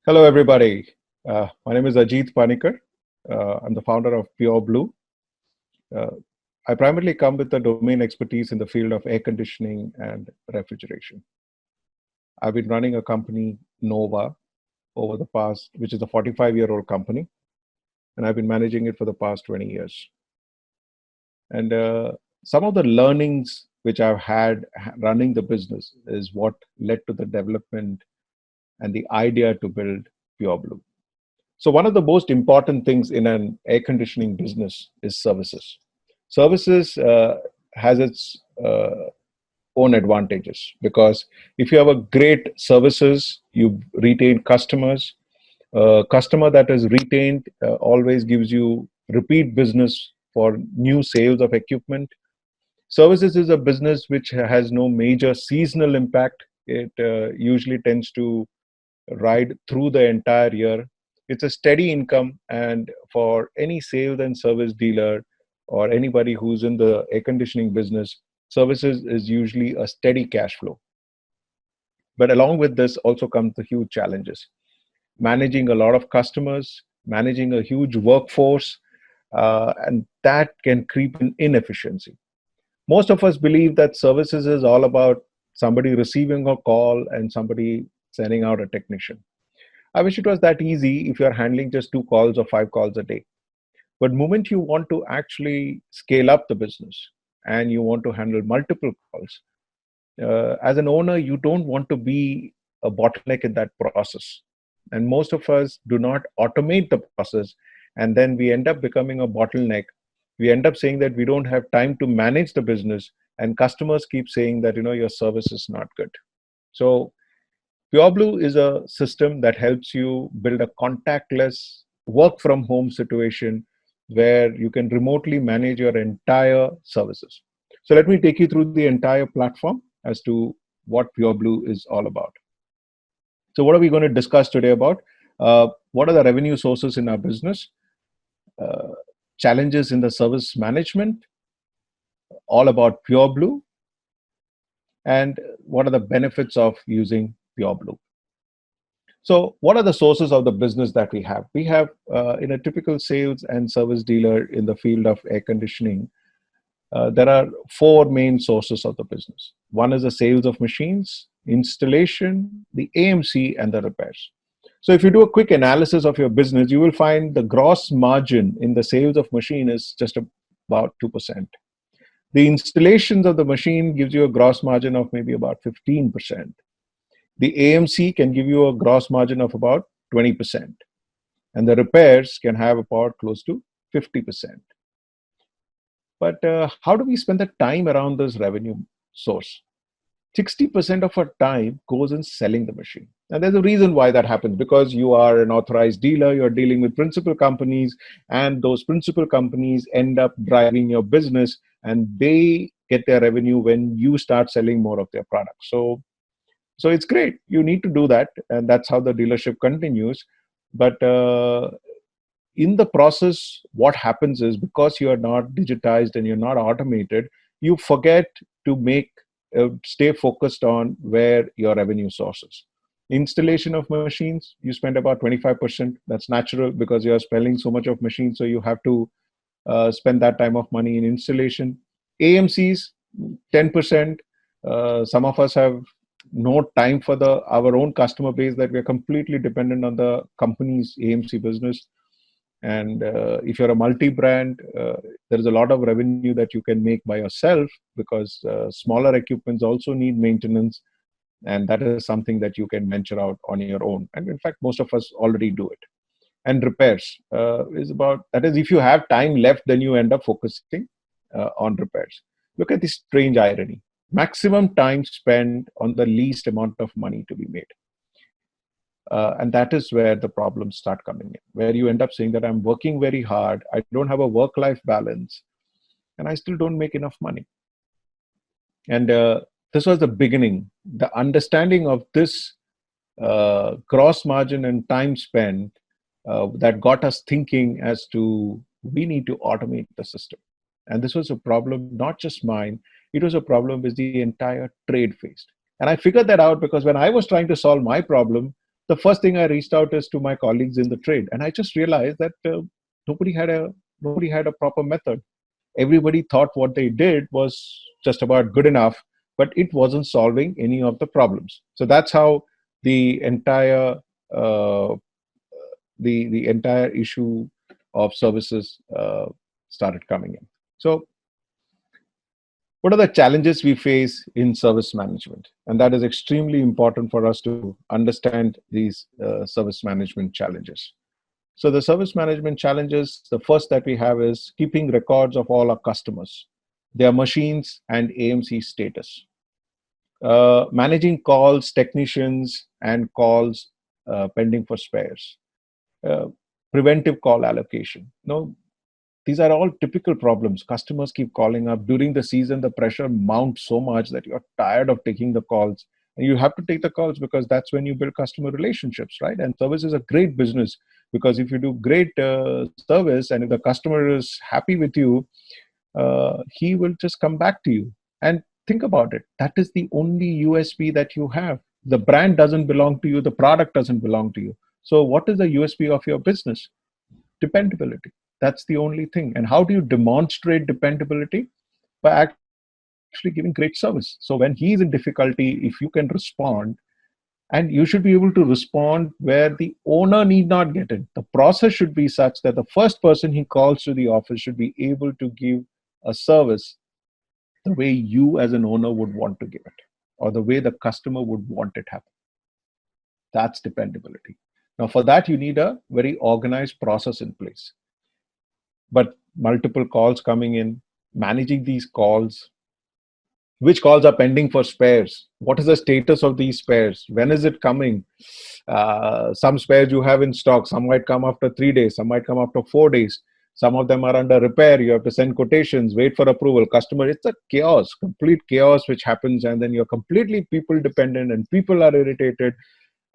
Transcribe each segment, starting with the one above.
Hello, everybody. My name is Ajit Panikar. I'm the founder of Pureblu. Uh, I primarily come with the domain expertise in the field of air conditioning and refrigeration. I've been running a company, Nova, over the past, which is a 45-year-old company, and I've been managing it for the past 20 years. And some of the learnings which I've had running the business is what led to the development and the idea to build Pureblu. So one of the most important things in an air conditioning business is services. Services has its own advantages because if you have a great services, you retain customers. Customer that is retained always gives you repeat business for new sales of equipment. Services is a business which has no major seasonal impact. It usually tends to ride through the entire year. It's a steady income, and for any sales and service dealer or anybody who's in the air conditioning business, services is usually a steady cash flow. But along with this also comes the huge challenges. Managing a lot of customers, managing a huge workforce, and that can creep in inefficiency. Most of us believe that services is all about somebody receiving a call and somebody sending out a technician. I wish it was that easy if you're handling just 2 calls or 5 calls a day. But moment you want to actually scale up the business and you want to handle multiple calls, as an owner, you don't want to be a bottleneck in that process. And most of us do not automate the process. And then we end up becoming a bottleneck. We end up saying that we don't have time to manage the business. And customers keep saying that, your service is not good. So Pureblu is a system that helps you build a contactless work from home situation where you can remotely manage your entire services. So let me take you through the entire platform as to what Pureblu is all about. So what are we going to discuss today about? What are the revenue sources in our business? Uh, Challenges in the service management, all about Pureblu, and what are the benefits of using Pureblu. So what are the sources of the business that we have? We have, in a typical sales and service dealer in the field of air conditioning, there are four main sources of the business. One is the sales of machines, installation, the AMC, and the repairs. So if you do a quick analysis of your business, you will find the gross margin in the sales of machine is just about 2%. The installations of the machine gives you a gross margin of maybe about 15%. The AMC can give you a gross margin of about 20%. And the repairs can have about close to 50%. But how do we spend the time around this revenue source? 60% of our time goes in selling the machine. And there's a reason why that happens, because you are an authorized dealer, you're dealing with principal companies, and those principal companies end up driving your business, and they get their revenue when you start selling more of their products. So it's great. You need to do that, and that's how the dealership continues. But in the process, what happens is, because you are not digitized and you're not automated, you forget to stay focused on where your revenue sources. Installation of machines, you spend about 25%. That's natural because you're spending so much of machines, so you have to spend that time of money in installation. AMCs, 10%. Some of us have no time for our own customer base, that we're completely dependent on the company's AMC business. And if you're a multi-brand, there is a lot of revenue that you can make by yourself, because smaller equipments also need maintenance, and that is something that you can venture out on your own. And in fact, most of us already do it. And repairs that is, if you have time left, then you end up focusing on repairs. Look at this strange irony. Maximum time spent on the least amount of money to be made. And that is where the problems start coming in, where you end up saying that I'm working very hard, I don't have a work-life balance, and I still don't make enough money. And this was the beginning. The understanding of this gross margin and time spent that got us thinking as to, we need to automate the system. And this was a problem, not just mine, it was a problem which the entire trade faced. And I figured that out because when I was trying to solve my problem, the first thing I reached out is to my colleagues in the trade, and I just realized that nobody had a proper method. Everybody thought what they did was just about good enough, but it wasn't solving any of the problems. So that's how the entire uh, the entire issue of services started coming in. So what are the challenges we face in service management? And that is extremely important for us to understand these service management challenges. So the service management challenges, the first that we have is keeping records of all our customers, their machines and AMC status. Managing calls, technicians, and calls pending for spares. Uh, Preventive call allocation. No, these are all typical problems. Customers keep calling up. During the season, the pressure mounts so much that you're tired of taking the calls. And you have to take the calls because that's when you build customer relationships, right? And service is a great business because if you do great service and if the customer is happy with you, he will just come back to you. And think about it. That is the only USP that you have. The brand doesn't belong to you. The product doesn't belong to you. So what is the USP of your business? Dependability. That's the only thing. And how do you demonstrate dependability? By actually giving great service. So when he's in difficulty, if you can respond, and you should be able to respond where the owner need not get it. The process should be such that the first person he calls to the office should be able to give a service the way you as an owner would want to give it, or the way the customer would want it happen. That's dependability. Now, for that, you need a very organized process in place. But multiple calls coming in, managing these calls, which calls are pending for spares? What is the status of these spares? When is it coming? Some spares you have in stock, some might come after 3 days, some might come after 4 days. Some of them are under repair. You have to send quotations, wait for approval. Customer, it's a chaos, complete chaos which happens, and then you're completely people dependent and people are irritated.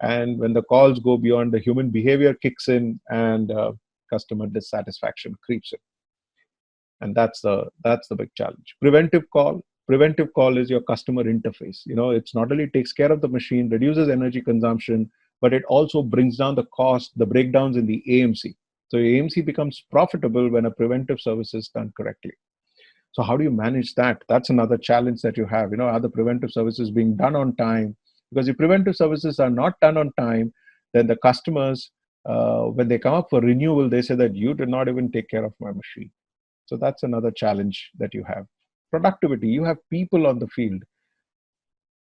And when the calls go beyond, the human behavior kicks in and customer dissatisfaction creeps in. And that's the big challenge. Preventive call is your customer interface. It's not only takes care of the machine, reduces energy consumption, but it also brings down the cost, the breakdowns in the AMC. So AMC becomes profitable when a preventive service is done correctly. So how do you manage that? That's another challenge that you have. Are the preventive services being done on time? Because if preventive services are not done on time, then the customers, when they come up for renewal, they say that you did not even take care of my machine. So that's another challenge that you have. Productivity, you have people on the field.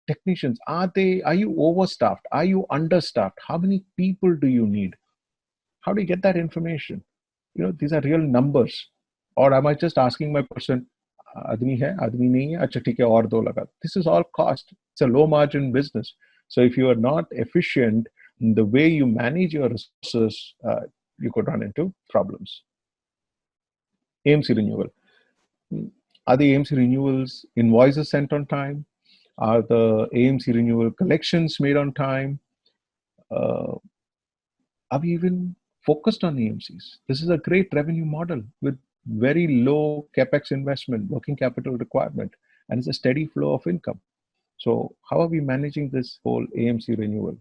Technicians, are you overstaffed? Are you understaffed? How many people do you need? How do you get that information? These are real numbers. Or am I just asking my person, आदमी है, आदमी नहीं है, अच्छा ठीक है और दो लगा. This is all cost. It's a low margin business. So if you are not efficient in the way you manage your resources, you could run into problems. AMC renewal. Are the AMC renewals invoices sent on time? Are the AMC renewal collections made on time? Are we even focused on AMCs? This is a great revenue model with very low capex investment, working capital requirement, and it's a steady flow of income. So how are we managing this whole AMC renewal?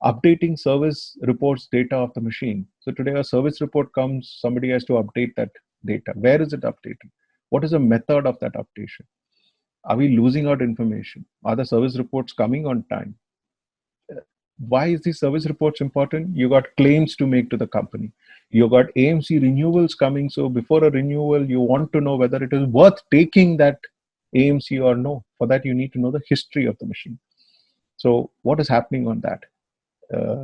Updating service reports data of the machine. So today a service report comes, somebody has to update that data. Where is it updated? What is the method of that updation? Are we losing out information? Are the service reports coming on time? Why is these service reports important? You got claims to make to the company. You got AMC renewals coming. So before a renewal, you want to know whether it is worth taking that AMC or no. For that, you need to know the history of the machine. So what is happening on that?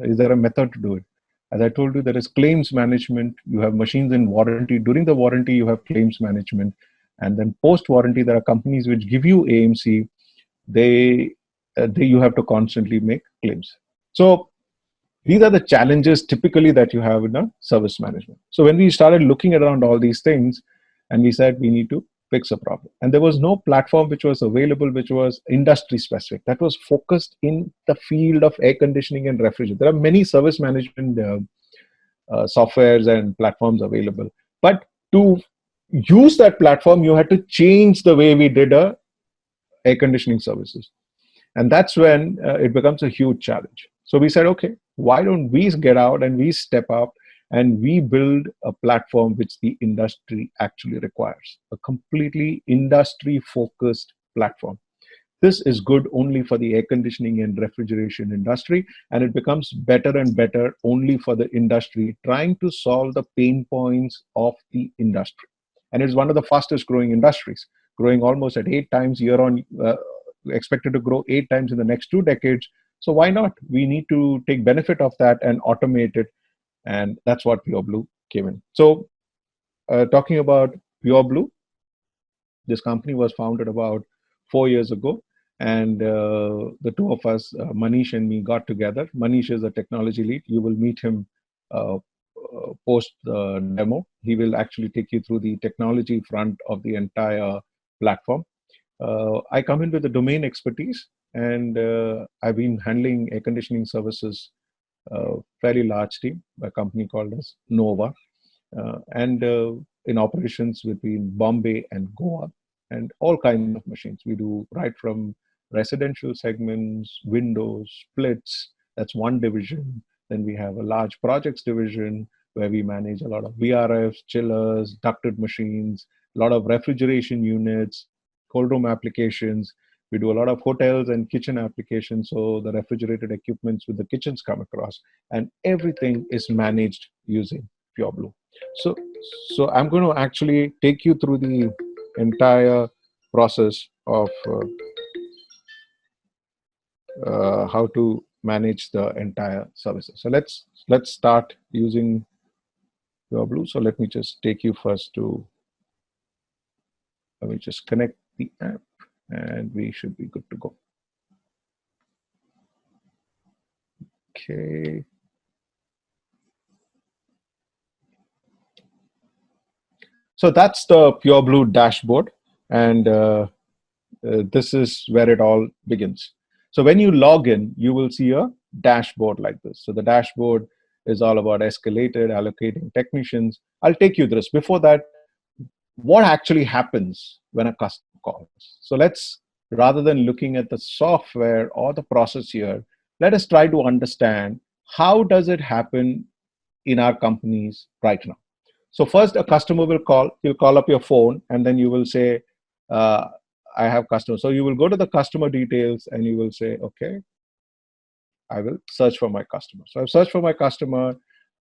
Is there a method to do it? As I told you, there is claims management. You have machines in warranty. During the warranty, you have claims management. And then post-warranty, there are companies which give you AMC. You have to constantly make claims. So these are the challenges typically that you have in a service management. So when we started looking around all these things, and we said we need to fix a problem. And there was no platform which was available, which was industry specific, that was focused in the field of air conditioning and refrigeration. There are many service management softwares and platforms available. But to use that platform, you had to change the way we did air conditioning services. And that's when it becomes a huge challenge. So we said, okay, why don't we get out and we step up and we build a platform which the industry actually requires, a completely industry focused platform. This is good only for the air conditioning and refrigeration industry, and it becomes better and better only for the industry trying to solve the pain points of the industry. And it's one of the fastest growing industries, growing almost at 8 times year on, expected to grow 8 times in the next 2 decades. So why not? We need to take benefit of that and automate it, and that's what Pureblu came in. So talking about Pureblu, this company was founded about 4 years ago, and the two of us, Manish and me, got together. Manish is a technology lead. You will meet him post the demo. He will actually take you through the technology front of the entire platform. I come in with the domain expertise, and I've been handling air conditioning services, fairly large team, a company called as Nova, and in operations between Bombay and Goa, and all kinds of machines. We do right from residential segments, windows, splits. That's one division. Then we have a large projects division where we manage a lot of VRFs, chillers, ducted machines, a lot of refrigeration units, cold room applications. We do a lot of hotels and kitchen applications, so the refrigerated equipments with the kitchens come across, and everything is managed using Pureblu. So, so I'm going to actually take you through the entire process of how to manage the entire services. So let's start using Pureblu. So let me just take you first to, let me just connect the app, and we should be good to go. Okay. So that's the Pureblu dashboard, and this is where it all begins. So when you log in, you will see a dashboard like this. So the dashboard is all about escalated, allocating technicians. I'll take you through this. Before that, what actually happens when a customer calls? So let's, rather than looking at the software or the process here, let us try to understand how does it happen in our companies right now. So first, a customer will call. You'll call up your phone, and then you will say, I have customers. So you will go to the customer details, and you will say, okay, I will search for my customer. So I've searched for my customer.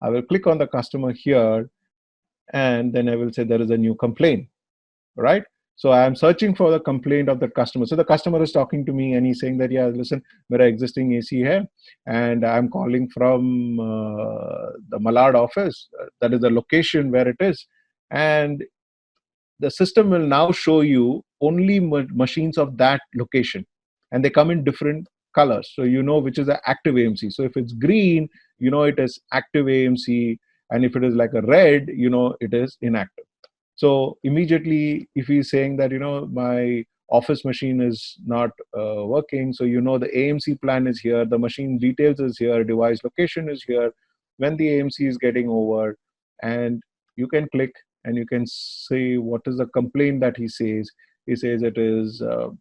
I will click on the customer here, and then I will say there is a new complaint, right? So I am searching for the complaint of the customer. So the customer is talking to me, and he's saying that, yeah, listen, मेरा existing AC है, and I'm calling from the Malad office. That is the location where it is, and the system will now show you only machines of that location, and they come in different colors, so you know which is the active AMC. So if it's green, you know it is active AMC, and if it is like a red, you know it is inactive. So immediately, if he's saying that, you know, my office machine is not working, so you know the AMC plan is here, the machine details is here, device location is here, when the AMC is getting over, and you can click and you can say what is the complaint that he says. He says it is, you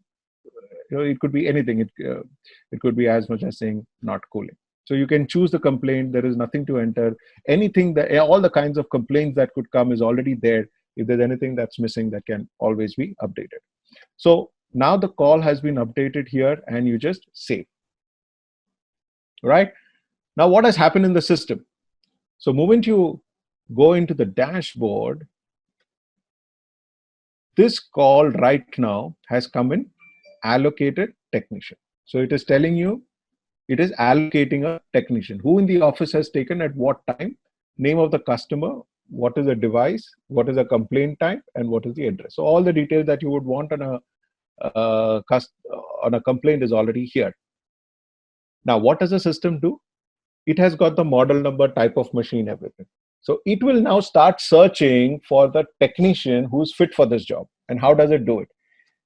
know, it could be anything. It could be as much as saying not cooling. So you can choose the complaint. There is nothing to enter. Anything that, all the kinds of complaints that could come is already there. If there's anything that's missing, that can always be updated. So now the call has been updated here, and you just save. Right? Now what has happened in the system? So moment you go into the dashboard, this call right now has come in allocated technician. So it is telling you, it is allocating a technician. Who in the office has taken at what time, name of the customer, what is the device, what is the complaint type, and what is the address. So all the details that you would want on a complaint is already here. Now, what does the system do? It has got the model number, type of machine, everything. So it will now start searching for the technician who's fit for this job. And how does it do it?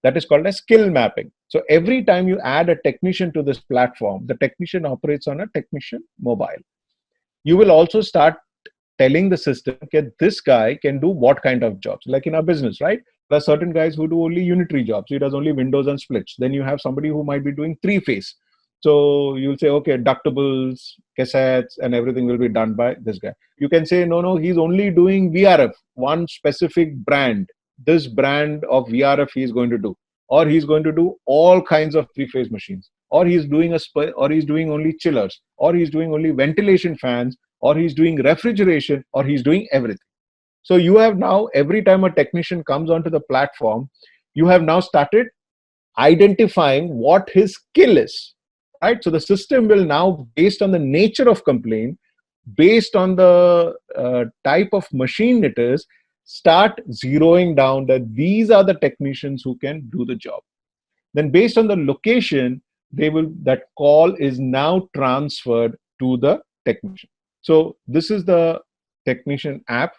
That is called a skill mapping. So every time you add a technician to this platform, the technician operates on a technician mobile. You will also start telling the system that this guy can do what kind of jobs. Like in our business, right? There are certain guys who do only unitary jobs. He does only windows and splits. Then you have somebody who might be doing three-phase. So you'll say, okay, ductables, cassettes, and everything will be done by this guy. You can say, no, he's only doing VRF, one specific brand. This brand of VRF he's going to do, or he's going to do all kinds of three-phase machines, or he's doing or he's doing only chillers, or he's doing only ventilation fans, or he's doing refrigeration, or he's doing everything. So you have now, every time a technician comes onto the platform, you have now started identifying what his skill is, right? So the system will now, based on the nature of complaint, based on the type of machine it is, start zeroing down that these are the technicians who can do the job. Then based on the location, that call is now transferred to the technician. So this is the technician app.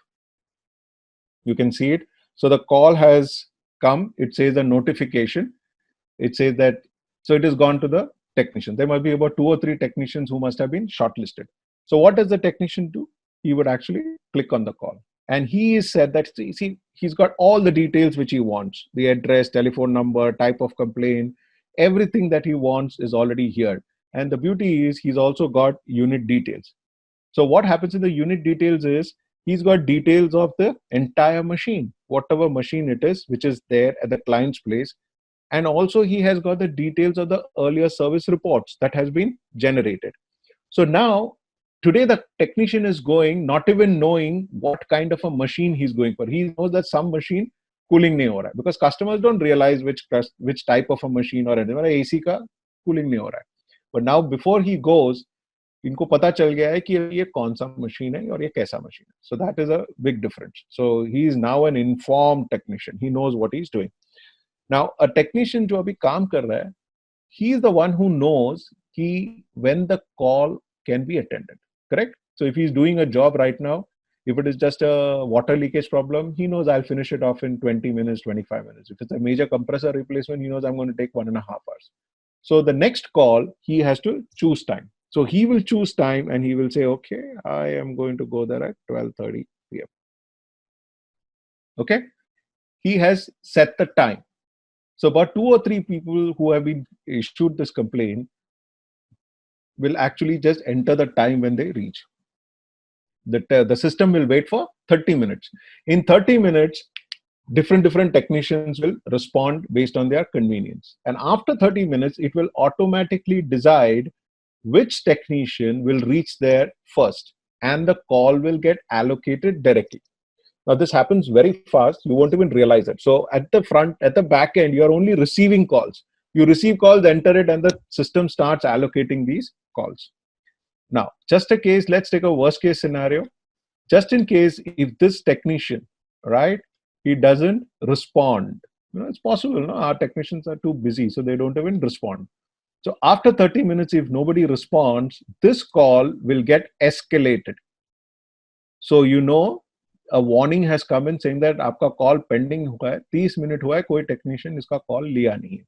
You can see it. So the call has come. It says a notification. It says that, so it has gone to the technician. There must be about 2 or 3 technicians who must have been shortlisted. So what does the technician do? He would actually click on the call. And he is said that, see, he's got all the details which he wants. The address, telephone number, type of complaint, everything that he wants is already here. And the beauty is he's also got unit details. So what happens in the unit details is he's got details of the entire machine, whatever machine it is, which is there at the client's place. And also he has got the details of the earlier service reports that has been generated. So now, today the technician is going, not even knowing what kind of a machine he's going for. He knows that some machine cooling nahi ho raha hai, because customers don't realize which type of a machine or anything. AC ka cooling nahi ho raha hai. But now before he goes, इनको पता चल गया है कि ये कौन सा machine है और ये कैसा मशीन है. So that is a big difference. So he is now an informed technician. He knows what he's doing. Now a technician जो अभी काम कर रहा है, he is the one who knows कि when the call can be attended. Correct? So if he's doing a job right now, if it is just a water leakage problem, he knows I'll finish it off in 20 minutes, 25 minutes. If it's a major compressor replacement, he knows I'm going to take 1.5 hours. So the next call, he has to choose time. So he will choose time and he will say, okay, I am going to go there at 12:30 p.m. Okay? He has set the time. So about 2 or 3 people who have been issued this complaint will actually just enter the time when they reach. The system will wait for 30 minutes. In 30 minutes, different technicians will respond based on their convenience. And after 30 minutes, it will automatically decide which technician will reach there first, and the call will get allocated directly. Now this happens very fast. You won't even realize it. So at the back end, you're only receiving calls. You receive calls, enter it, and the system starts allocating these calls. Now, just a case, let's take a worst case scenario. Just in case if this technician, right, he doesn't respond. It's possible, no? Our technicians are too busy, so they don't even respond. So after 30 minutes, if nobody responds, this call will get escalated. So a warning has come in saying that आपका call pending हुआ है, 30 minute हुआ है, कोई technician इसका call लिया नहीं है.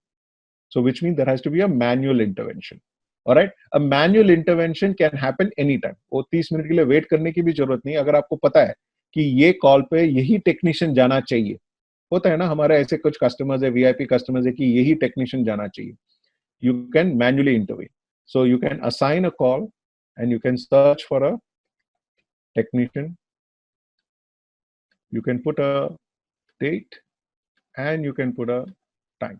So which means there has to be a manual intervention. All right, a manual intervention can happen anytime. वो 30 मिनट के लिए वेट करने की भी जरूरत नहीं. अगर आपको पता है कि ये कॉल पे यही टेक्नीशियन जाना चाहिए, होता है ना, हमारे ऐसे कुछ कस्टमर्स है, वीआईपी कस्टमर्स है कि यही टेक्नीशियन जाना चाहिए, you can manually intervene. So you can assign a call and you can search for a technician. You can put a date and you can put a time.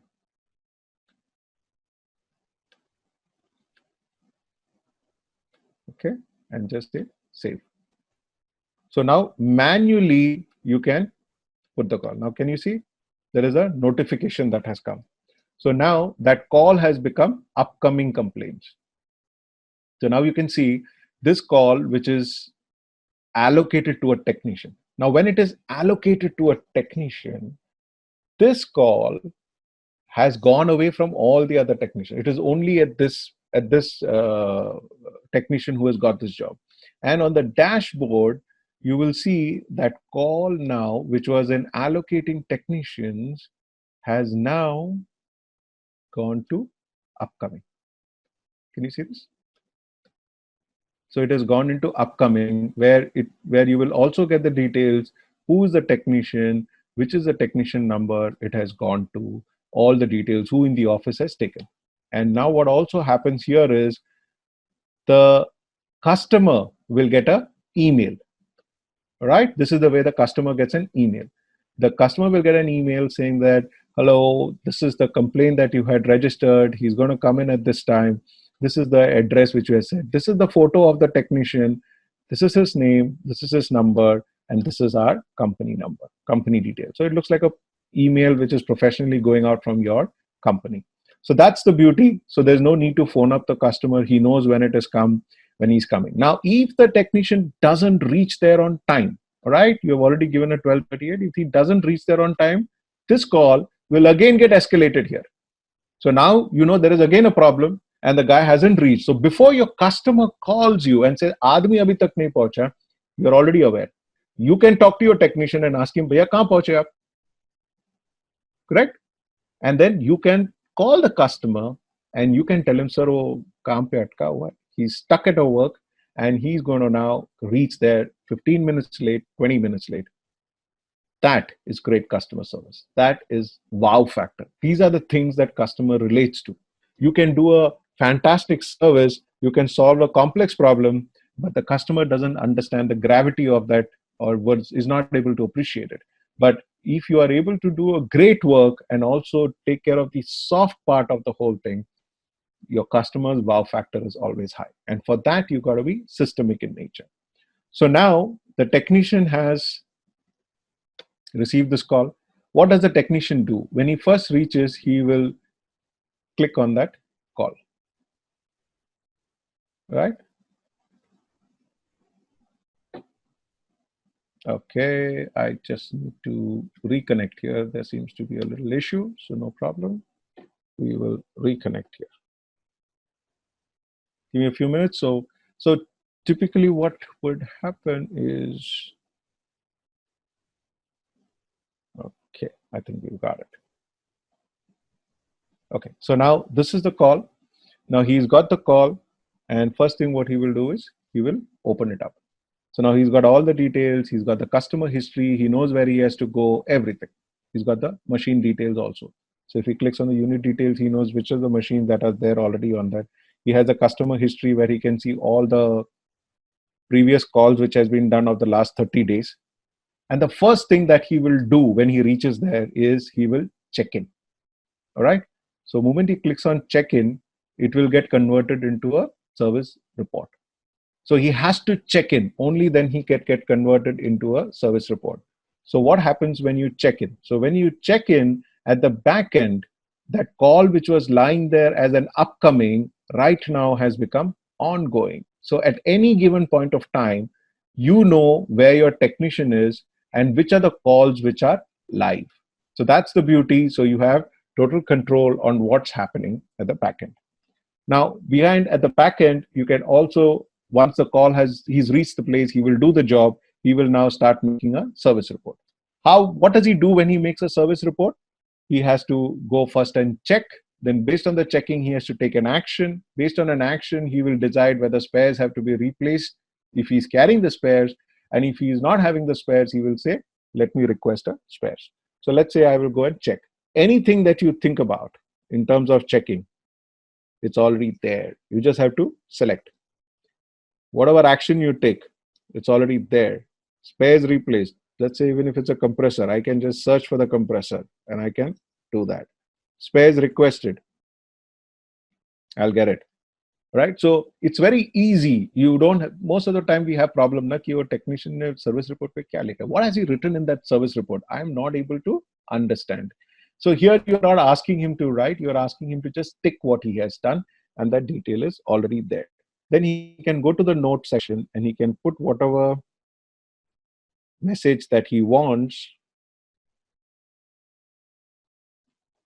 Okay, and just hit save. So now manually you can put the call. Now can you see there is a notification that has come. So now that call has become upcoming complaints. So now you can see this call which is allocated to a technician. Now when it is allocated to a technician, this call has gone away from all the other technicians. It is only at this technician who has got this job. And on the dashboard, you will see that call now, which was in allocating technicians, has now gone to upcoming. Can you see this? So it has gone into upcoming, where you will also get the details, who is the technician, which is the technician number it has gone to, all the details, who in the office has taken. And now what also happens here is the customer will get an email, right? This is the way the customer gets an email. The customer will get an email saying that, hello, this is the complaint that you had registered. He's going to come in at this time. This is the address which you have said. This is the photo of the technician. This is his name. This is his number. And this is our company number, company details. So it looks like a email which is professionally going out from your company. So that's the beauty. So there's no need to phone up the customer. He knows when it has come, when he's coming. Now, if the technician doesn't reach there on time, all right, you have already given a 12:38. If he doesn't reach there on time, this call will again get escalated here. So now you know there is again a problem and the guy hasn't reached. So before your customer calls you and says, "Aadmi abhi tak nahi pahuncha," you're already aware. You can talk to your technician and ask him, "Bhaiya kahan pahunche aap?" Correct? And then you can call the customer and you can tell him, "Sir, wo kaam pe atka hua hai. He's stuck at a work and he's going to now reach there 15 minutes late, 20 minutes late." That is great customer service. That is wow factor. These are the things that customer relates to. You can do a fantastic service, you can solve a complex problem, but the customer doesn't understand the gravity of that or is not able to appreciate it. But if you are able to do a great work and also take care of the soft part of the whole thing, your customer's wow factor is always high. And for that, you got to be systemic in nature. So now the technician has received this call. What does the technician do? When he first reaches, he will click on that call, right? Okay, I just need to reconnect here. There seems to be a little issue, so no problem. We will reconnect here. Give me a few minutes. So typically what would happen is, okay, I think we've got it. Okay, so now this is the call. Now he's got the call, and first thing what he will do is he will open it up. So now he's got all the details, he's got the customer history, he knows where he has to go, everything. He's got the machine details also. So if he clicks on the unit details, he knows which of the machines that are there already on that. He has a customer history where he can see all the previous calls which has been done of the last 30 days. And the first thing that he will do when he reaches there is he will check in. All right. So the moment he clicks on check in, it will get converted into a service report. So he has to check in, only then he can get converted into a service report. So what happens when you check in? So when you check in at the back end, that call which was lying there as an upcoming right now has become ongoing. So at any given point of time, you know where your technician is and which are the calls which are live. So that's the beauty. So you have total control on what's happening at the back end. Now, at the back end, you can also, once the call he's reached the place, he will do the job, he will now start making a service report. What does he do when he makes a service report? He has to go first and check. Then based on the checking, he has to take an action. Based on an action, he will decide whether spares have to be replaced if he's carrying the spares. And if he is not having the spares, he will say, let me request a spares. So let's say I will go and check. Anything that you think about in terms of checking, it's already there. You just have to select. Whatever action you take, it's already there. Spares replaced. Let's say even if it's a compressor, I can just search for the compressor and I can do that. Spares requested, I'll get it. Right? So it's very easy. You don't have, most of the time we have problem na ki your technician service report pe kya likha. What has he written in that service report? I am not able to understand. So here you're not asking him to write, you're asking him to just tick what he has done, and that detail is already there. Then he can go to the note section and he can put whatever message that he wants.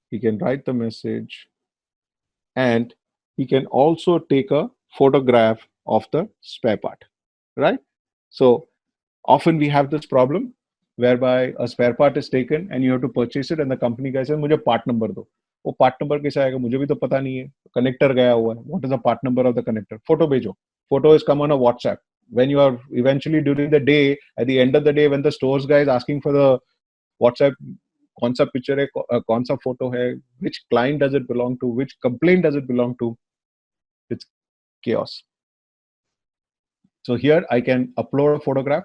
He can write the message and he can also take a photograph of the spare part, right? So often we have this problem whereby a spare part is taken and you have to purchase it and the company guy says, "Mujhe part number do." वो part number कैसे आएगा मुझे भी तो पता नहीं है. Connector गया हुआ है. What is the part number of the connector? Photo भेजो. Photo is come on a WhatsApp. When you are eventually during the day, at the end of the day, when the stores guy is asking for the WhatsApp कौन सा picture है, कौन सा photo है, which client does it belong to, which complaint does it belong to. It's chaos. So here I can upload a photograph,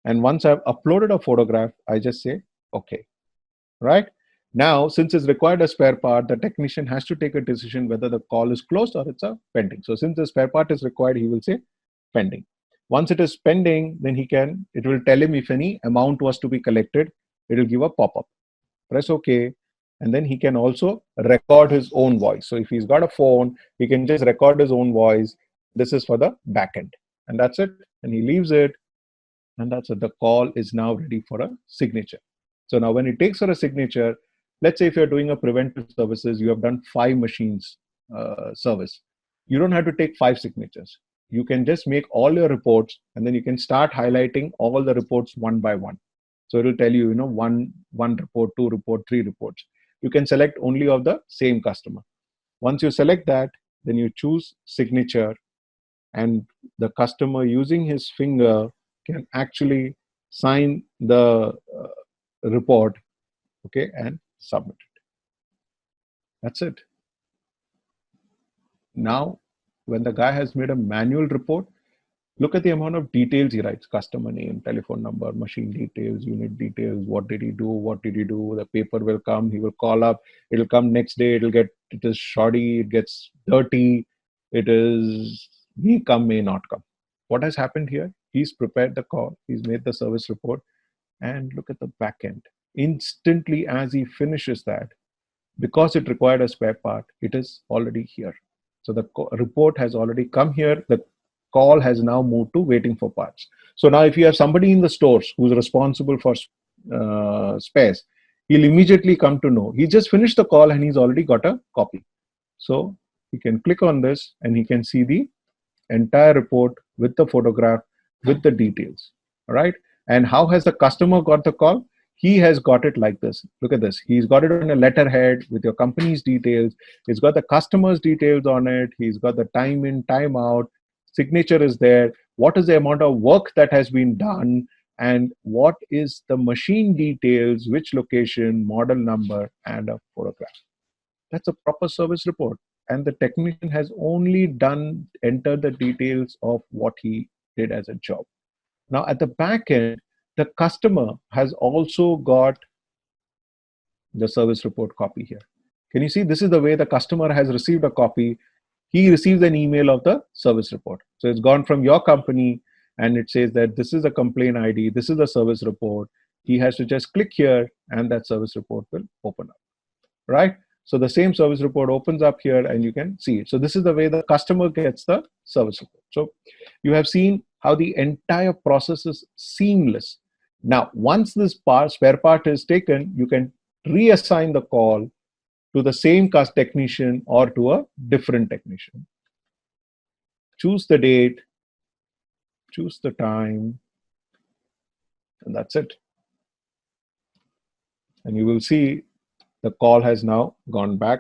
and once I've uploaded a photograph, I just say okay. Right now, since it's required a spare part, the technician has to take a decision whether the call is closed or it's a pending. So since the spare part is required, he will say pending. Once it is pending, then it will tell him if any amount was to be collected. It will give a pop-up. Press OK, and then he can also record his own voice. So if he's got a phone, he can just record his own voice. This is for the backend, and that's it. And he leaves it, and that's it. The call is now ready for a signature. So now when it takes for a signature, let's say if you're doing a preventive services, you have done 5 machines service. You don't have to take 5 signatures. You can just make all your reports, and then you can start highlighting all the reports one by one. So it will tell you, one report, 2 report, 3 reports. You can select only of the same customer. Once you select that, then you choose signature, and the customer using his finger can actually sign the report, okay, and submit it. That's it. Now, when the guy has made a manual report, look at the amount of details he writes: customer name, telephone number, machine details, unit details, what did he do, the paper will come, he will call up, it'll come next day, it is shoddy, it gets dirty, it is may come, may not come. What has happened here? He's prepared the call, he's made the service report, and look at the back end. Instantly as he finishes that, because it required a spare part, it is already here. So the report has already come here. The call has now moved to waiting for parts. So now if you have somebody in the stores who's responsible for spares, he'll immediately come to know. He just finished the call and he's already got a copy. So he can click on this and he can see the entire report with the photograph, with the details. All right. And how has the customer got the call? He has got it like this. Look at this. He's got it on a letterhead with your company's details. He's got the customer's details on it. He's got the time in, time out. Signature is there. What is the amount of work that has been done? And what is the machine details, which location, model number, and a photograph. That's a proper service report. And the technician has only entered the details of what he did as a job. Now at the back end, the customer has also got the service report copy here. Can you see? This is the way the customer has received a copy. He receives an email of the service report. So it's gone from your company and it says that this is a complaint ID, this is the service report. He has to just click here and that service report will open up, right? So the same service report opens up here and you can see it. So this is the way the customer gets the service report. So you have seen how the entire process is seamless. Now, once this spare part is taken, you can reassign the call to the same technician or to a different technician. Choose the date, choose the time, and that's it. And you will see the call has now gone back.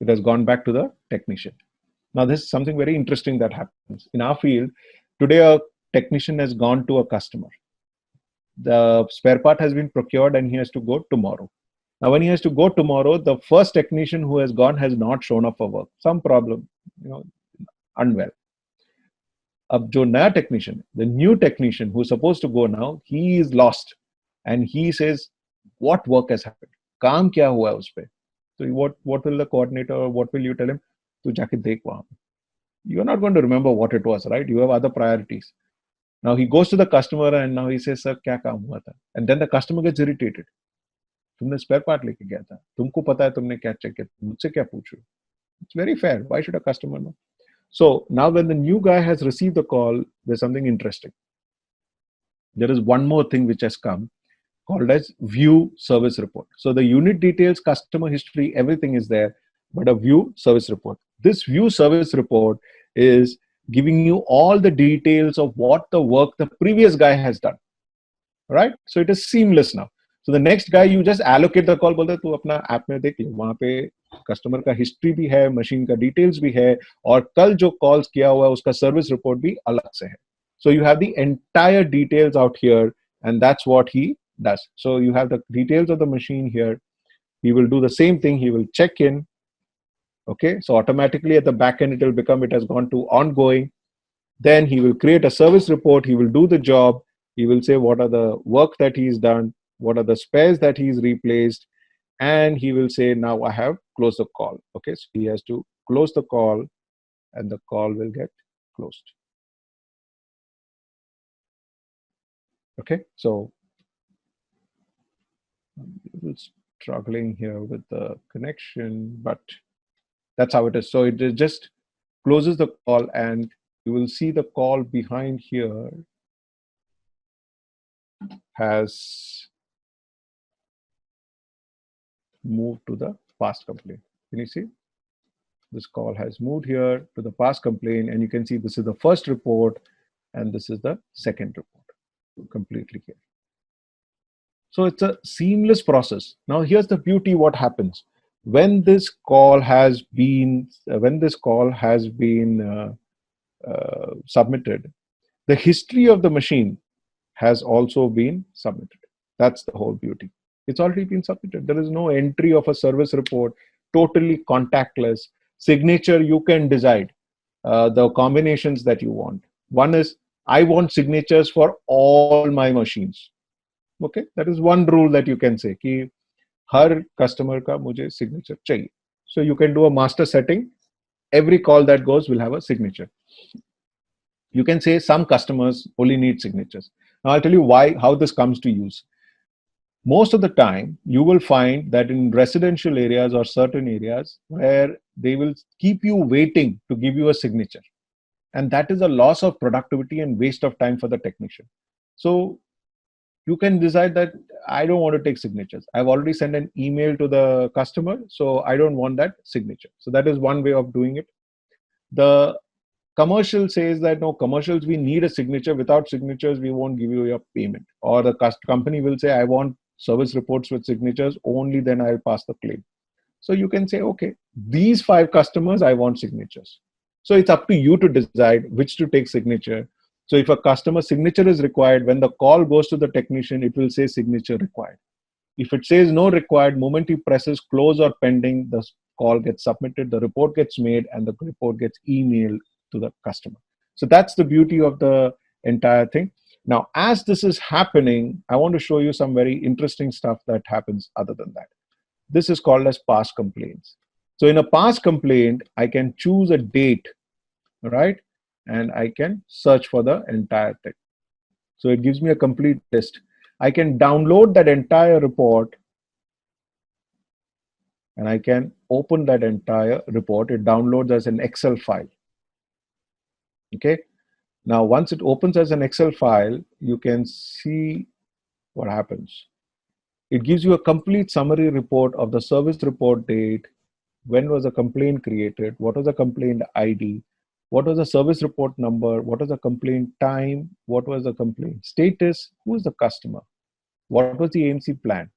It has gone back to the technician. Now, this is something very interesting that happens. In our field, today a technician has gone to a customer. The spare part has been procured and he has to go tomorrow. Now, when he has to go tomorrow, the first technician who has gone has not shown up for work. Some problem, unwell. Ab jo naya technician, the new technician who's supposed to go now, he is lost. And he says, what work has happened? Kaam kya hua hai us pe? So what will the coordinator or what will you tell him? Tu jaake dekh wahan. You're not going to remember what it was, right? You have other priorities. Now he goes to the customer and now he says, sir, kya kaam hua tha? And then the customer gets irritated. तुमने spare part लेके गया था, तुमको पता है तुमने क्या check किया, मुझसे क्या पूछ रहे हो? It's very fair. Why should a customer know? So now when the new guy has received the call, there's something interesting. There is one more thing which has come called as view service report. So the unit details, customer history, everything is there, but a view service report. This view service report is giving you all the details of what the work the previous guy has done, right? So it is seamless now. So the next guy, you just allocate the call, बोलते तू अपना app में देख ले, वहाँ पे customer का history भी है, मशीन का डिटेल्स भी है, और कल जो कॉल्स किया हुआ है उसका सर्विस रिपोर्ट भी अलग से है. So you have the entire details out here And that's what he does. So you have the details of the machine here. He will do the same thing. He will check in. Okay, so automatically at the back end, it will become, it has gone to ongoing. Then he will create a service report. He will do the job. He will say what are the work that he's done, what are the spares that he's replaced, and he will say, now I have closed the call. Okay, so he has to close the call, and the call will get closed. Okay, so I'm a little struggling here with the connection, but that's how it is. So it just closes the call, and you will see the call behind here has moved to the past complaint. Can you see? This call has moved here to the past complaint, and you can see this is the first report and this is the second report, completely here. So it's a seamless process. Now here's the beauty. What happens when this call has been submitted? The history of the machine has also been submitted. That's the whole beauty. It's already been submitted. There is no entry of a service report, totally contactless. Signature, you can decide the combinations that you want. One is, I want signatures for all my machines. Okay, that is one rule that you can say कि हर customer का मुझे signature चाहिए. So you can do a master setting. Every call that goes will have a signature. You can say some customers only need signatures. Now I'll tell you how this comes to use. Most of the time, you will find that in residential areas or certain areas where they will keep you waiting to give you a signature. And that is a loss of productivity and waste of time for the technician. So you can decide that I don't want to take signatures. I've already sent an email to the customer, so I don't want that signature. So that is one way of doing it. The commercial says that no, commercials, we need a signature. Without signatures, we won't give you your payment. Or the company will say, I want service reports with signatures, only then I'll pass the claim. So you can say, okay, these 5 customers, I want signatures. So it's up to you to decide which to take signature. So if a customer signature is required, when the call goes to the technician, it will say signature required. If it says no required, moment he presses close or pending, the call gets submitted, the report gets made, and the report gets emailed to the customer. So that's the beauty of the entire thing. Now, as this is happening, I want to show you some very interesting stuff that happens other than that. This is called as past complaints. So in a past complaint, I can choose a date, right? And I can search for the entire thing. So it gives me a complete list. I can download that entire report and I can open that entire report. It downloads as an Excel file. Okay. Now, once it opens as an Excel file, you can see what happens. It gives you a complete summary report of the service report date, when was the complaint created, what was the complaint ID, what was the service report number, what was the complaint time, what was the complaint status, who is the customer, what was the AMC plan,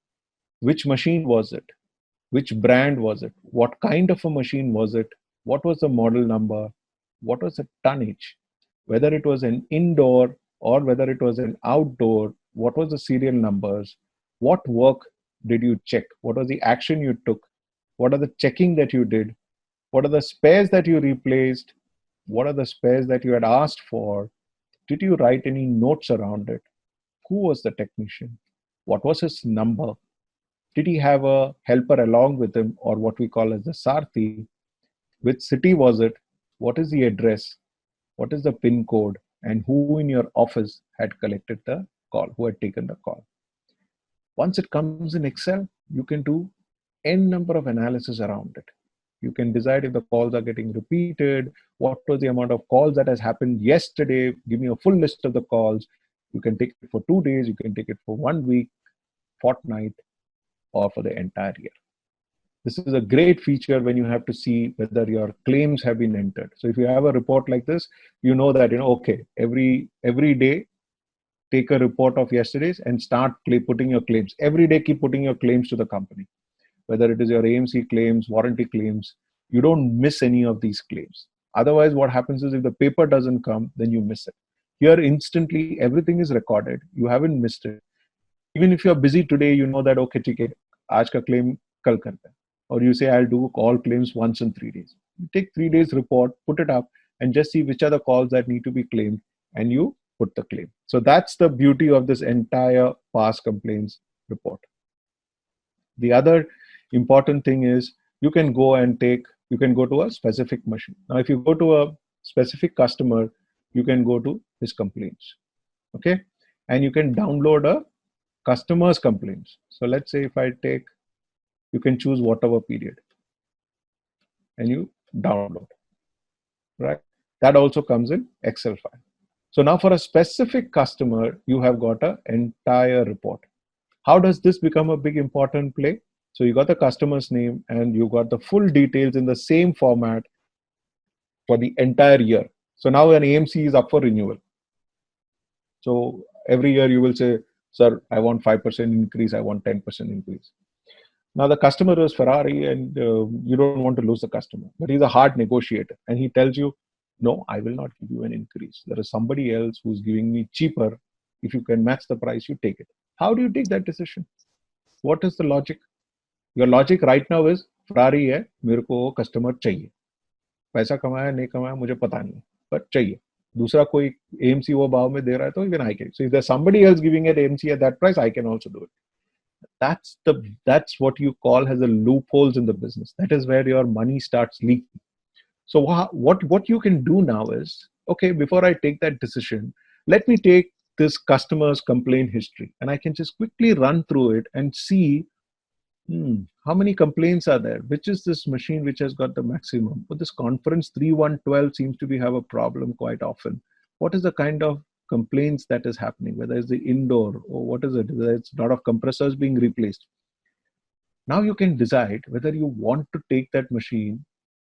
which machine was it, which brand was it, what kind of a machine was it, what was the model number, what was the tonnage, whether it was an indoor or whether it was an outdoor, what was the serial numbers, what work did you check, what was the action you took, what are the checking that you did, what are the spares that you replaced, what are the spares that you had asked for, did you write any notes around it, who was the technician, what was his number, did he have a helper along with him or what we call as the Sarthi, which city was it, what is the address, what is the PIN code, and who in your office had collected the call, who had taken the call. Once it comes in Excel, you can do n number of analysis around it. You can decide if the calls are getting repeated, what was the amount of calls that has happened yesterday, give me a full list of the calls. You can take it for 2 days, you can take it for 1 week, fortnight, or for the entire year. This is a great feature when you have to see whether your claims have been entered. So if you have a report like this, you know that, okay, every day, take a report of yesterday's and start putting your claims. Every day, keep putting your claims to the company. Whether it is your AMC claims, warranty claims, you don't miss any of these claims. Otherwise, what happens is if the paper doesn't come, then you miss it. Here, instantly, everything is recorded. You haven't missed it. Even if you're busy today, you know that, okay, ठीक है, आज का claim कल करते हैं. Or you say, I'll do all claims once in 3 days. You take 3 days report, put it up, and just see which are the calls that need to be claimed, and you put the claim. So that's the beauty of this entire past complaints report. The other important thing is you can go to a specific machine. Now, if you go to a specific customer, you can go to his complaints, okay? And you can download a customer's complaints. So let's say if I take, you can choose whatever period and you download, right? That also comes in Excel file. So now for a specific customer, you have got an entire report. How does this become a big important play? So you got the customer's name and you got the full details in the same format for the entire year. So now an AMC is up for renewal. So every year you will say, sir, I want 5% increase, I want 10% increase. Now the customer is Ferrari and you don't want to lose the customer, but he's a hard negotiator and he tells you, no, I will not give you an increase. There is somebody else who's giving me cheaper. If you can match the price, you take it. How do you take that decision? What is the logic? Your logic right now is Ferrari है, मेरे को customer चाहिए. पैसा कमाया नहीं कमाया मुझे पता नहीं, but चाहिए. दूसरा कोई AMC वो भाव में दे रहा है तो even I can. So if there's somebody else giving it AMC at that price, I can also do it. That's what you call as a loopholes in the business. That is where your money starts leaking. So what you can do now is, okay, before I take that decision, let me take this customer's complaint history and I can just quickly run through it and see how many complaints are there? Which is this machine which has got the maximum? But this conference 3112 seems to have a problem quite often. What is the kind of complaints that is happening? Whether it's the indoor or what is it? Whether it's a lot of compressors being replaced. Now you can decide whether you want to take that machine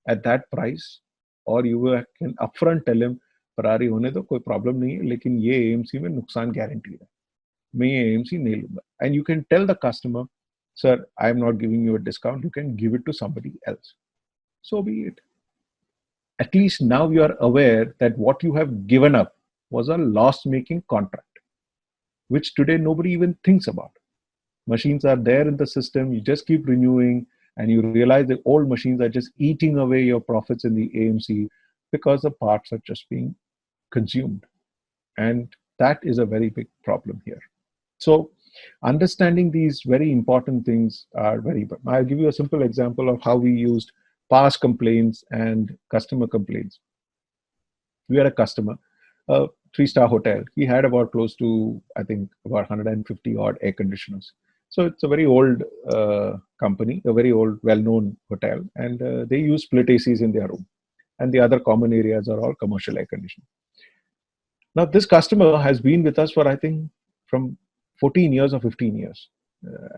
at that price or you can upfront tell him, Ferrari होने दो, कोई problem नहीं है, लेकिन ये AMC में नुकसान guaranteed है. मैं ये AMC नहीं लूँगा. And you can tell the customer, sir, I am not giving you a discount. You can give it to somebody else. So be it. At least now you are aware that what you have given up was a loss-making contract, which today nobody even thinks about. Machines are there in the system. You just keep renewing and you realize the old machines are just eating away your profits in the AMC because the parts are just being consumed. And that is a very big problem here. So understanding these very important things are very important. I'll give you a simple example of how we used past complaints and customer complaints. We had a customer, a 3-star hotel. He had about close to, I think, about 150 odd air conditioners. So it's a very old company, a very old, well-known hotel, and they use split ACs in their room. And the other common areas are all commercial air conditioning. Now, this customer has been with us for, I think, from 14 years or 15 years.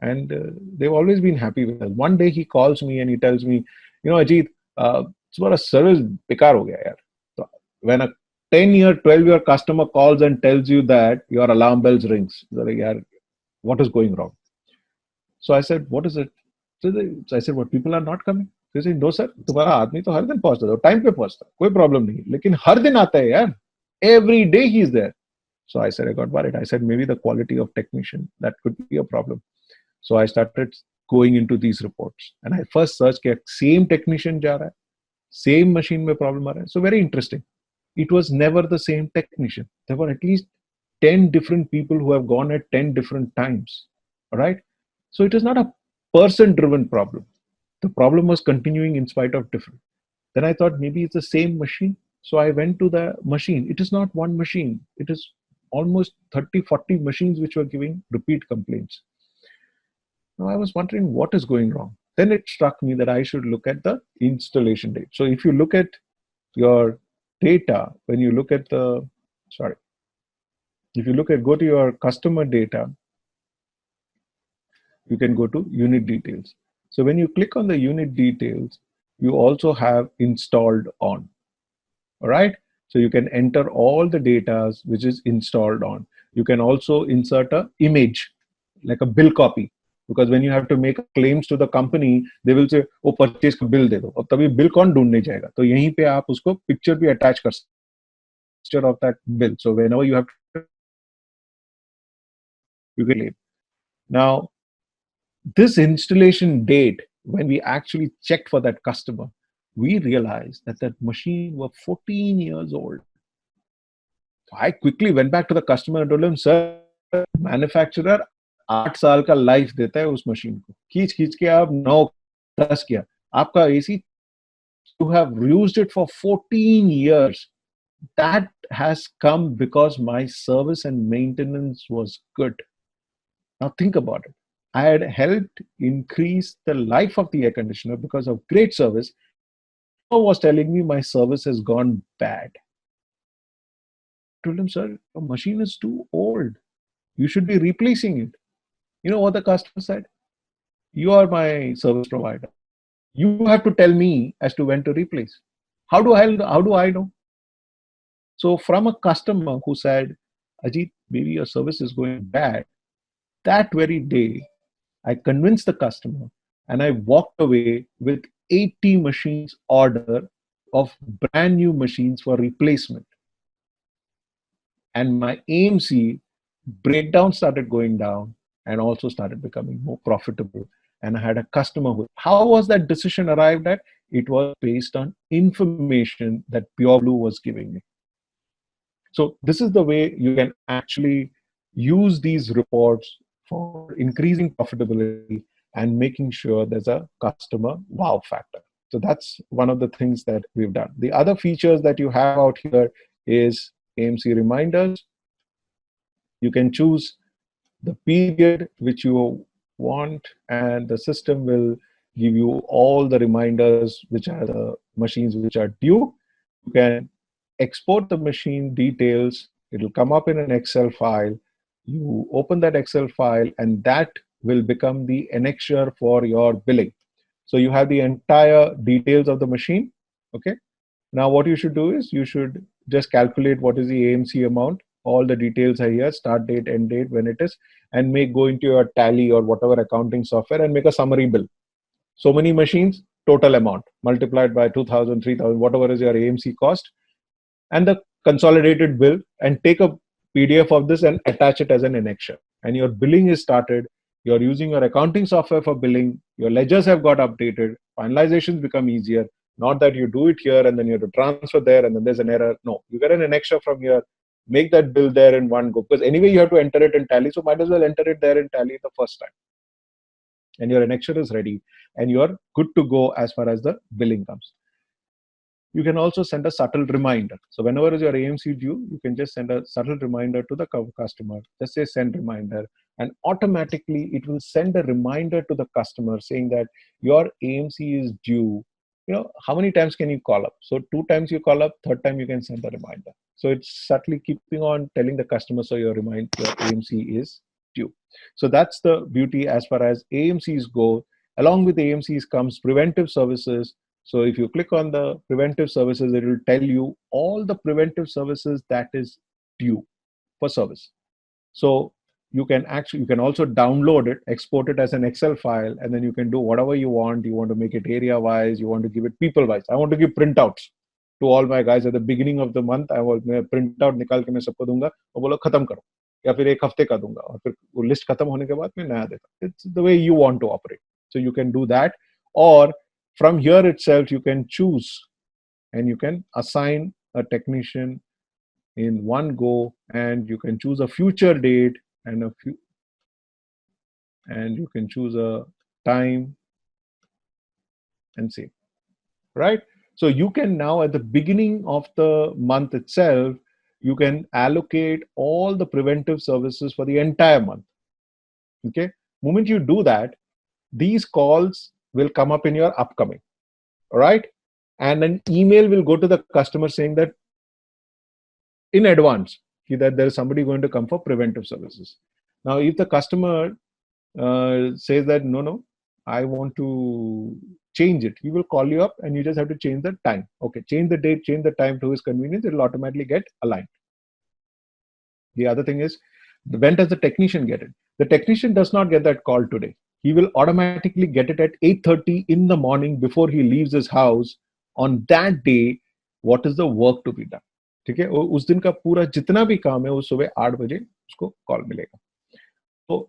And they've always been happy with us. One day he calls me and he tells me, you know, Ajit, it's about a service bekar ho gaya yaar. So when a 10-year, 12-year customer calls and tells you that your alarm bells rings, what is going wrong? So I said, what is it? So I said, what, people are not coming? They said, no sir, तुम्हारा आदमी तो हर दिन पहुंचता है, time पे पहुंचता है, कोई प्रॉब्लम नहीं, लेकिन हर दिन आता है यार. Every day he is there. So I said, I got worried. I said, maybe the quality of technician, that could be a problem. So I started going into these reports and I first searched that same technician ja raha hai, same machine mein problem aa raha hai. So very interesting. It was never the same technician. There were at least 10 different people who have gone at 10 different times. All right. So it is not a person driven problem. The problem was continuing in spite of different. Then I thought maybe it's the same machine. So I went to the machine. It is not one machine. It is almost 30, 40 machines which were giving repeat complaints. Now I was wondering what is going wrong. Then it struck me that I should look at the installation date. So if you look at your data, when you look at go to your customer data, you can go to unit details. So when you click on the unit details, you also have installed on. All right. So you can enter all the data which is installed on. You can also insert an image, like a bill copy, because when you have to make claims to the company, they will say, "Oh, purchase का bill दे दो." और तभी bill कौन ढूंढने जाएगा? तो यहीं पे आप उसको picture भी attach कर सकते of that bill. So whenever you have to, you can claim. Now, this installation date, when we actually checked for that customer, we realized that that machine was 14 years old. So I quickly went back to the customer and told him, sir, manufacturer 8 साल का life देता है उस machine को, खींच खींच के आप 9-10 किया, आपका AC, you have used it for 14 years. That has come because my service and maintenance was good. Now think about it. I had helped increase the life of the air conditioner because of great service. Customer was telling me my service has gone bad. I told him, sir, your machine is too old. You should be replacing it. You know what the customer said? You are my service provider. You have to tell me as to when to replace. How do I know? So from a customer who said, Ajit, maybe your service is going bad, that very day, I convinced the customer and I walked away with 80 machines order of brand new machines for replacement. And my AMC breakdown started going down and also started becoming more profitable. And I had a customer who, how was that decision arrived at? It was based on information that Pureblu was giving me. So this is the way you can actually use these reports for increasing profitability and making sure there's a customer wow factor. So that's one of the things that we've done. The other features that you have out here is AMC reminders. You can choose the period which you want, and the system will give you all the reminders which are the machines which are due. You can export the machine details. It'll come up in an Excel file. You open that Excel file and that will become the annexure for your billing. So you have the entire details of the machine. Okay. Now what you should do is you should just calculate what is the AMC amount. All the details are here, start date, end date, when it is, and go into your Tally or whatever accounting software and make a summary bill. So many machines, total amount, multiplied by 2,000, 3,000, whatever is your AMC cost, and the consolidated bill, and take a PDF of this and attach it as an annexure. And your billing is started. You're using your accounting software for billing. Your ledgers have got updated. Finalizations become easier. Not that you do it here and then you have to transfer there and then there's an error. No, you get an annexure from here. Make that bill there in one go. Because anyway, you have to enter it in Tally. So might as well enter it there in Tally the first time. And your annexure is ready. And you're good to go as far as the billing comes. You can also send a subtle reminder. So whenever is your AMC due, you can just send a subtle reminder to the customer. Just say send reminder, and automatically it will send a reminder to the customer saying that your AMC is due. You know, how many times can you call up? So 2 times you call up, 3rd time you can send a reminder. So it's subtly keeping on telling the customer, so your AMC is due. So that's the beauty as far as AMCs go. Along with AMCs comes preventive services. So if you click on the preventive services, it will tell you all the preventive services that is due for service. So you can also download it, export it as an Excel file, and then you can do whatever you want. You want to make it area wise, you want to give it people wise. I want to give printouts to all my guys at the beginning of the month. I will print out निकाल के मैं सबको दूंगा और बोलो खत्म करो, या फिर 1 हफ्ते का दूंगा और फिर वो लिस्ट खत्म होने के बाद मैं नया देता. It's the way you want to operate. So you can do that, or from here itself, you can choose and you can assign a technician in one go, and you can choose a future date and and you can choose a time and save, right? So you can now at the beginning of the month itself, you can allocate all the preventive services for the entire month. Okay. Moment you do that, these calls will come up in your upcoming. All right. And an email will go to the customer saying that in advance that there is somebody going to come for preventive services. Now, if the customer says that, no, I want to change it, he will call you up and you just have to change the time. Okay, change the date, change the time to his convenience. It will automatically get aligned. The other thing is, when does the technician get it? The technician does not get that call today. He will automatically get it at 8:30 in the morning before he leaves his house. On that day, what is the work to be done? ठीक है, उस दिन का पूरा जितना भी काम है वो सुबह 8 बजे उसको कॉल मिलेगा. So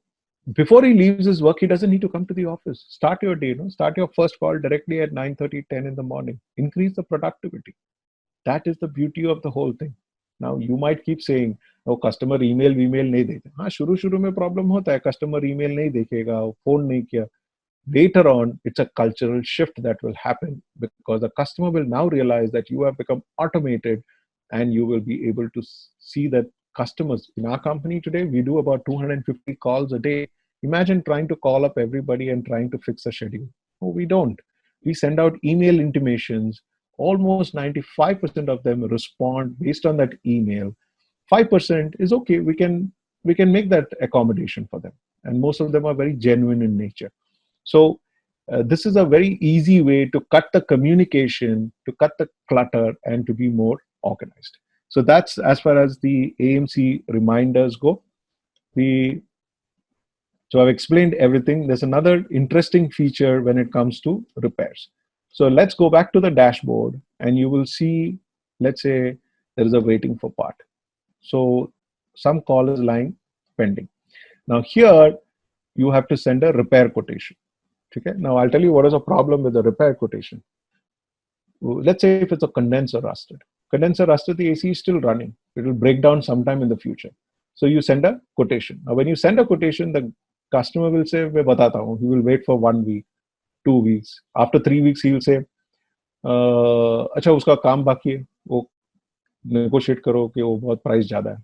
before he leaves his work, he doesn't need to come to the office. Start your day, start your first call directly at 9:30, 10 in the morning. Increase the productivity. That is the beauty of the whole thing. Now you might keep saying, oh, customer email नहीं देते. हाँ, शुरू में problem होता है, customer email नहीं देखेगा, phone नहीं किया. Later on, it's a cultural shift that will happen because the customer will now realize that you have become automated and you will be able to see that customers in our company today, we do about 250 calls a day. Imagine trying to call up everybody and trying to fix a schedule. No, we don't. We send out email intimations. Almost 95% of them respond based on that email. 5% is okay. We can make that accommodation for them. And most of them are very genuine in nature. So this is a very easy way to cut the communication, to cut the clutter, and to be more organized. So that's as far as the AMC reminders go. So I've explained everything. There's another interesting feature when it comes to repairs. So let's go back to the dashboard and you will see, let's say there is a waiting for part. So some call is lying pending. Now here you have to send a repair quotation. Okay. Now I'll tell you what is a problem with the repair quotation. Let's say if it's a condenser rusted. Condenser rusted, the AC is still running. It will break down sometime in the future. So you send a quotation. Now when you send a quotation, the customer will say, मैं बताता हूँ. He will wait for 1 week, 2 weeks. After 3 weeks, he will say, अच्छा उसका काम बाकी है, वो negotiate करो कि वो बहुत प्राइस ज़्यादा है.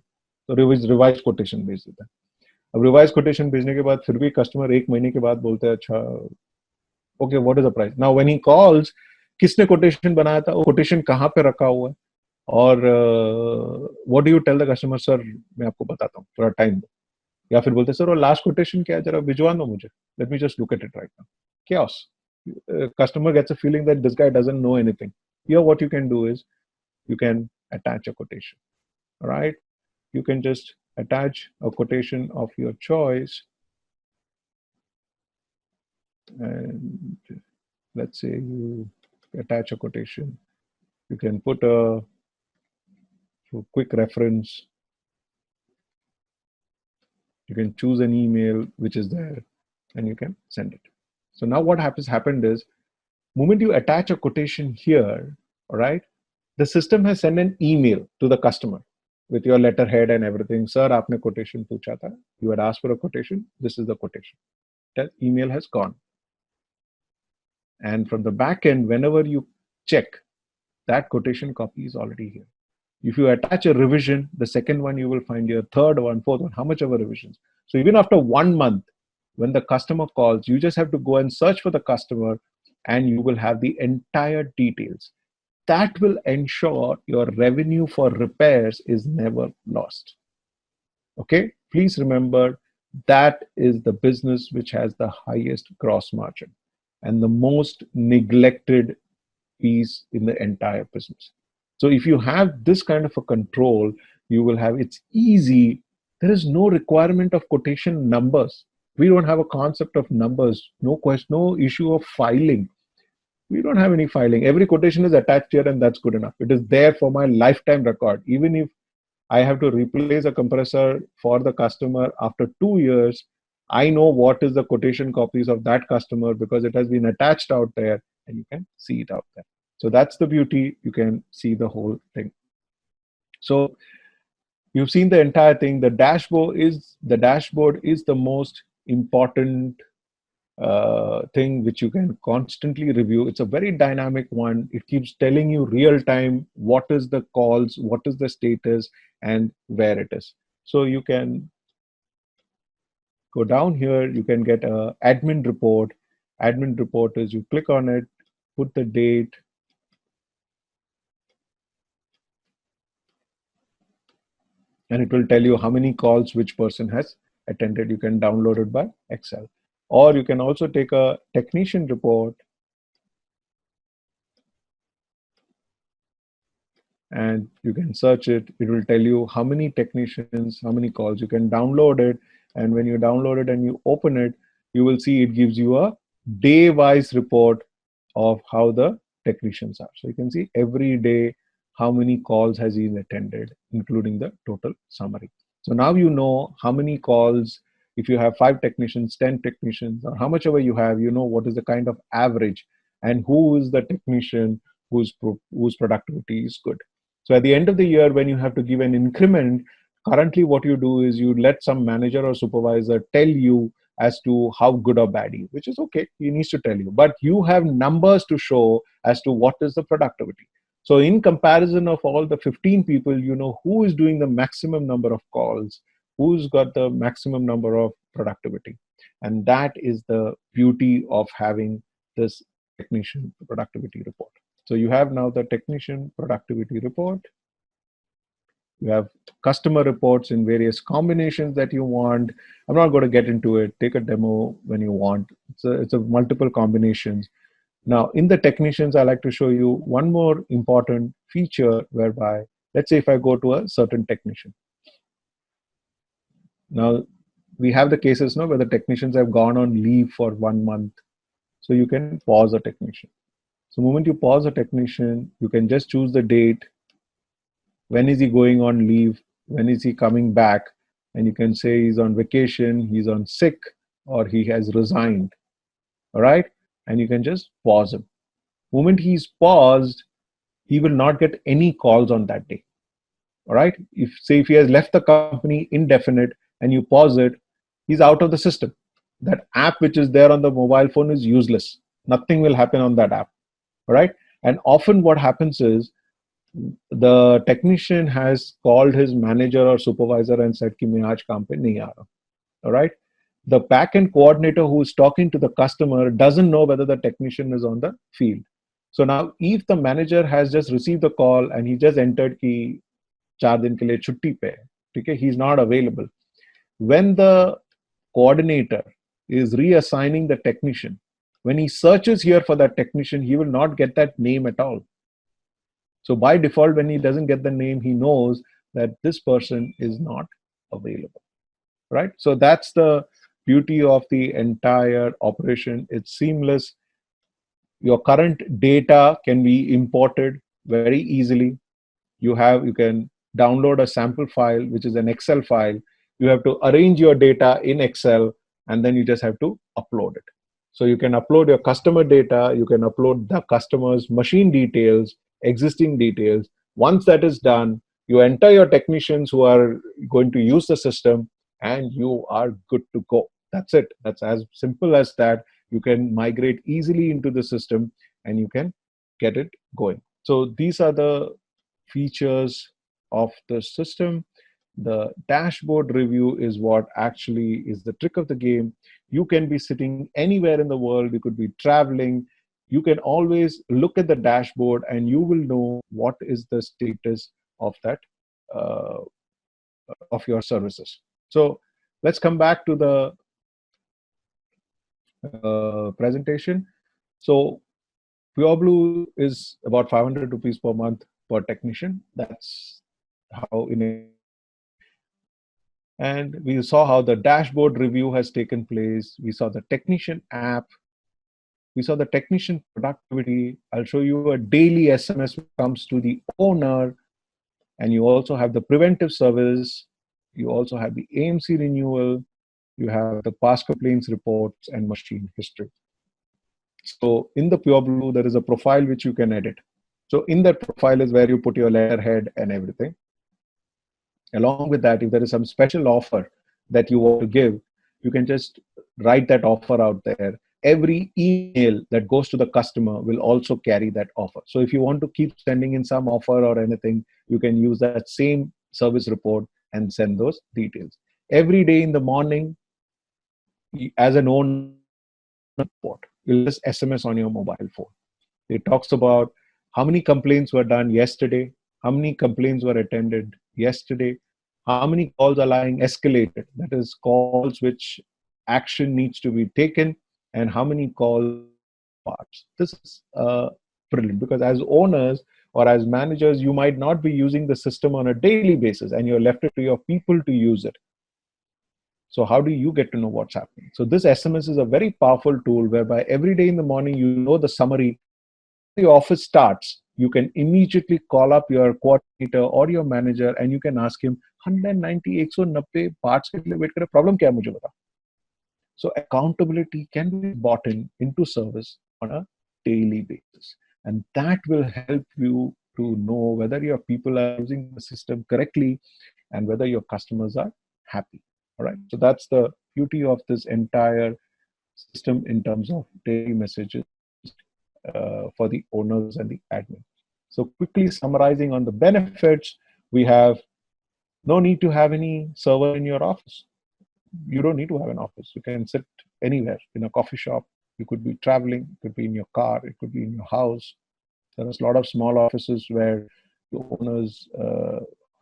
तो रिवाइज कोटेशन भेज देता है. अब रिवाइज कोटेशन भेजने के बाद फिर भी कस्टमर 1 महीने के बाद बोलते हैं, अच्छा okay what is the price. Now when he calls, किसने कोटेशन बनाया था, वो कोटेशन कहाँ पे रखा हुआ है, और what do you tell the customer, sir मैं आपको बताता हूँ थोड़ा टाइम दो, या फिर बोलते सर वो लास्ट कोटेशन क्या है, जरा भिजवा दो मुझे, let me just look at it right now. chaos. Customer gets a feeling that this guy doesn't know anything. Here what you can do is you can attach a quotation. All right, you can just attach a quotation of your choice, and let's say you attach a quotation. You can put a quick reference. You can choose an email which is there and you can send it. So now what happened is, moment you attach a quotation here, all right, the system has sent an email to the customer with your letterhead and everything. Sir, aapne quotation pucha tha. You had asked for a quotation. This is the quotation. That email has gone. And from the back end, whenever you check, that quotation copy is already here. If you attach a revision, the second one, you will find your third one, fourth one, how much ever revisions. So even after 1 month, when the customer calls, you just have to go and search for the customer and you will have the entire details. That will ensure your revenue for repairs is never lost. Okay, please remember that is the business which has the highest gross margin and the most neglected piece in the entire business. So if you have this kind of a control, you will have, it's easy. There is no requirement of quotation numbers. We don't have a concept of numbers, no question, no issue of filing. We don't have any filing. Every quotation is attached here and that's good enough. It is there for my lifetime record. Even if I have to replace a compressor for the customer after 2 years, I know what is the quotation copies of that customer because it has been attached out there and you can see it out there. So that's the beauty. You can see the whole thing. So you've seen the entire thing. The dashboard is the most important thing which you can constantly review. It's a very dynamic one. It keeps telling you real time what is the calls, what is the status, and where it is. So you can go down here. You can get a admin report. Admin report is you click on it, put the date, and it will tell you how many calls which person has attended. You can download it by Excel. Or you can also take a technician report and you can search it. It will tell you how many technicians, how many calls. You can download it. And when you download it and you open it, you will see it gives you a day-wise report of how the technicians are. So you can see every day how many calls has he attended, including the total summary. So now you know how many calls, if you have 5 technicians, 10 technicians, or how much ever you have, you know what is the kind of average and who is the technician whose productivity is good. So at the end of the year, when you have to give an increment, currently what you do is you let some manager or supervisor tell you as to how good or bad he is, which is okay. He needs to tell you, but you have numbers to show as to what is the productivity. So in comparison of all the 15 people, you know who is doing the maximum number of calls, who's got the maximum number of productivity. And that is the beauty of having this technician productivity report. So you have now the technician productivity report. You have customer reports in various combinations that you want. I'm not going to get into it. Take a demo when you want. It's a multiple combinations. Now, in the technicians, I like to show you one more important feature whereby, let's say if I go to a certain technician. Now, we have the cases now where the technicians have gone on leave for 1 month. So you can pause a technician. So the moment you pause a technician, you can just choose the date. When is he going on leave? When is he coming back? And you can say he's on vacation, he's on sick, or he has resigned. All right? And you can just pause him. The moment he's paused, he will not get any calls on that day. All right? If he has left the company indefinite and you pause it, he's out of the system. That app which is there on the mobile phone is useless. Nothing will happen on that app. All right? And often what happens is the technician has called his manager or supervisor and said, "Ki main aaj kaam pe nahi aa raha." All right? The back-end coordinator who is talking to the customer doesn't know whether the technician is on the field. So now, if the manager has just received the call and he just entered ki 4 din ke liye chutti pe hai, okay, he's not available. When the coordinator is reassigning the technician, when he searches here for that technician, he will not get that name at all. So by default, when he doesn't get the name, he knows that this person is not available, right? So that's the beauty of the entire operation. It's seamless. Your current data can be imported very easily. You can download a sample file, which is an Excel file. You have to arrange your data in Excel, and then you just have to upload it. So you can upload your customer data, you can upload the customer's machine details, existing details. Once that is done, you enter your technicians who are going to use the system, and you are good to go. That's it. That's as simple as that. You can migrate easily into the system and you can get it going. So these are the features of the system. The dashboard review is what actually is the trick of the game. You can be sitting anywhere in the world. You could be traveling. You can always look at the dashboard and you will know what is the status of that of your services. So let's come back to the presentation. So Pureblu is about 500 rupees per month per technician. That's how in a, and we saw how the dashboard review has taken place. We saw the technician app. We saw the technician productivity. I'll show you a daily SMS which comes to the owner. And you also have the preventive service. You also have the AMC renewal. You have the past complaints reports and machine history. So in the Pureblu, there is a profile which you can edit. So in that profile is where you put your letterhead and everything. Along with that, if there is some special offer that you want to give, you can just write that offer out there. Every email that goes to the customer will also carry that offer. So if you want to keep sending in some offer or anything, you can use that same service report and send those details. Every day in the morning, as an owner report, you'll just SMS on your mobile phone. It talks about how many complaints were done yesterday, how many complaints were attended yesterday, how many calls are lying escalated, that is calls which action needs to be taken, and how many calls parts. This is brilliant because as owners or as managers, you might not be using the system on a daily basis and you're left it to your people to use it. So how do you get to know what's happening? So this SMS is a very powerful tool whereby every day in the morning, you know the summary. The office starts, you can immediately call up your coordinator or your manager and you can ask him 190 190 parts ke liye wait kare, problem kya hai mujhe bata. So accountability can be brought into service on a daily basis, and that will help you to know whether your people are using the system correctly and whether your customers are happy. All right. So that's the beauty of this entire system in terms of daily messages for the owners and the admin. So quickly summarizing on the benefits, we have no need to have any server in your office. You don't need to have an office. You can sit anywhere in a coffee shop. You could be traveling. It could be in your car. It could be in your house. There's a lot of small offices where the owners,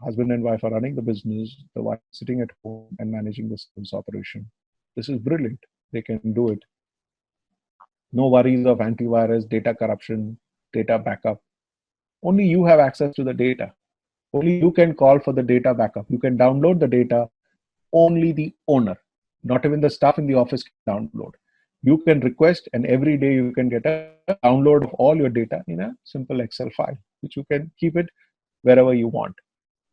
husband and wife, are running the business. The wife is sitting at home and managing the sales operation. This is brilliant. They can do it. No worries of antivirus, data corruption, data backup. Only you have access to the data. Only you can call for the data backup. You can download the data. Only the owner, not even the staff in the office, can download. You can request, and every day you can get a download of all your data in a simple Excel file, which you can keep it wherever you want.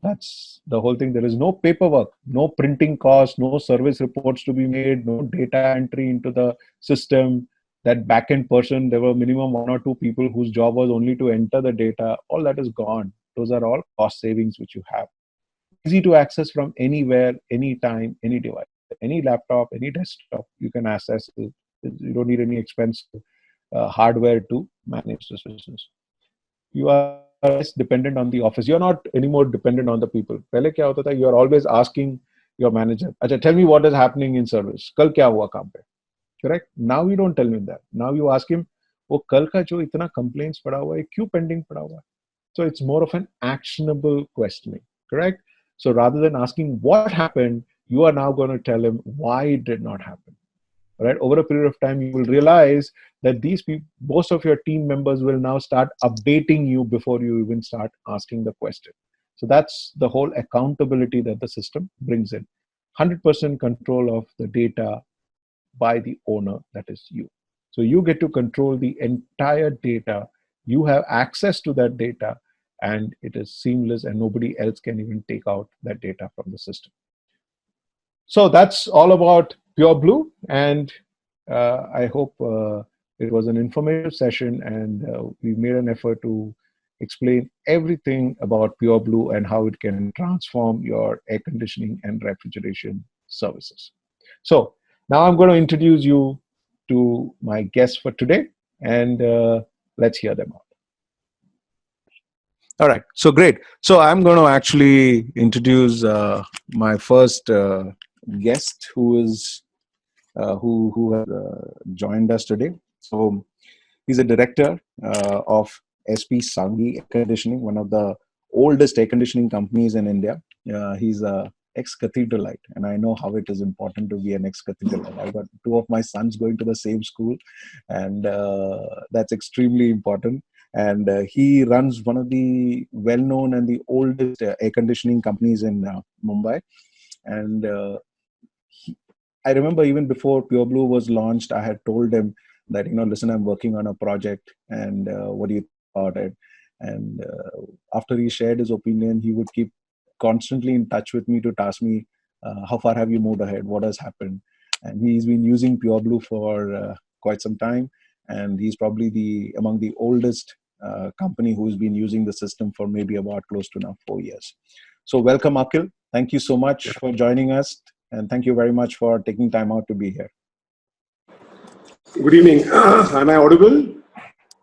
That's the whole thing. There is no paperwork, no printing costs, no service reports to be made, no data entry into the system. That back-end person, there were minimum 1 or 2 people whose job was only to enter the data. All that is gone. Those are all cost savings which you have. Easy to access from anywhere, anytime, any device, any laptop, any desktop. You can access it. You don't need any expensive hardware to manage this business. You are less dependent on the office. You're not anymore dependent on the people. Pehle kya hota tha? You are always asking your manager, "Acha, tell me what is happening in service. Kal kya hua kaam pe?" Correct? Now you don't tell him that. Now you ask him, "Oh, kal ka jo itna complaints pada hua hai, kyun pending pada hua hai?" So it's more of an actionable questioning. Correct? So rather than asking what happened, you are now going to tell him why it did not happen. All right? Over a period of time, you will realize that these people, most of your team members will now start updating you before you even start asking the question. So that's the whole accountability that the system brings in. 100% control of the data by the owner, that is you. So you get to control the entire data. You have access to that data, and it is seamless, and nobody else can even take out that data from the system. So that's all about Pureblu, and I hope it was an informative session, and we made an effort to explain everything about Pureblu and how it can transform your air conditioning and refrigeration services. So now I'm going to introduce you to my guests for today, and let's hear them out. All right, so great. So I'm going to actually introduce my first guest, who is who has joined us today. So he's a director of SP Sanghi Air Conditioning, one of the oldest air conditioning companies in India. He's a ex-cathedralite, and I know how it is important to be an ex-cathedralite. I've got 2 of my sons going to the same school, and that's extremely important. And he runs one of the well-known and the oldest air conditioning companies in Mumbai. And I remember even before Pureblu was launched, I had told him that, listen, I'm working on a project, and what do you think about it? And after he shared his opinion, he would keep constantly in touch with me to ask me, how far have you moved ahead? What has happened? And he's been using Pureblu for quite some time, and he's probably among the oldest company who's been using the system for maybe about close to now 4 years. So welcome, Akhil. Thank you so much for joining us. And thank you very much for taking time out to be here. Good evening. Am I audible?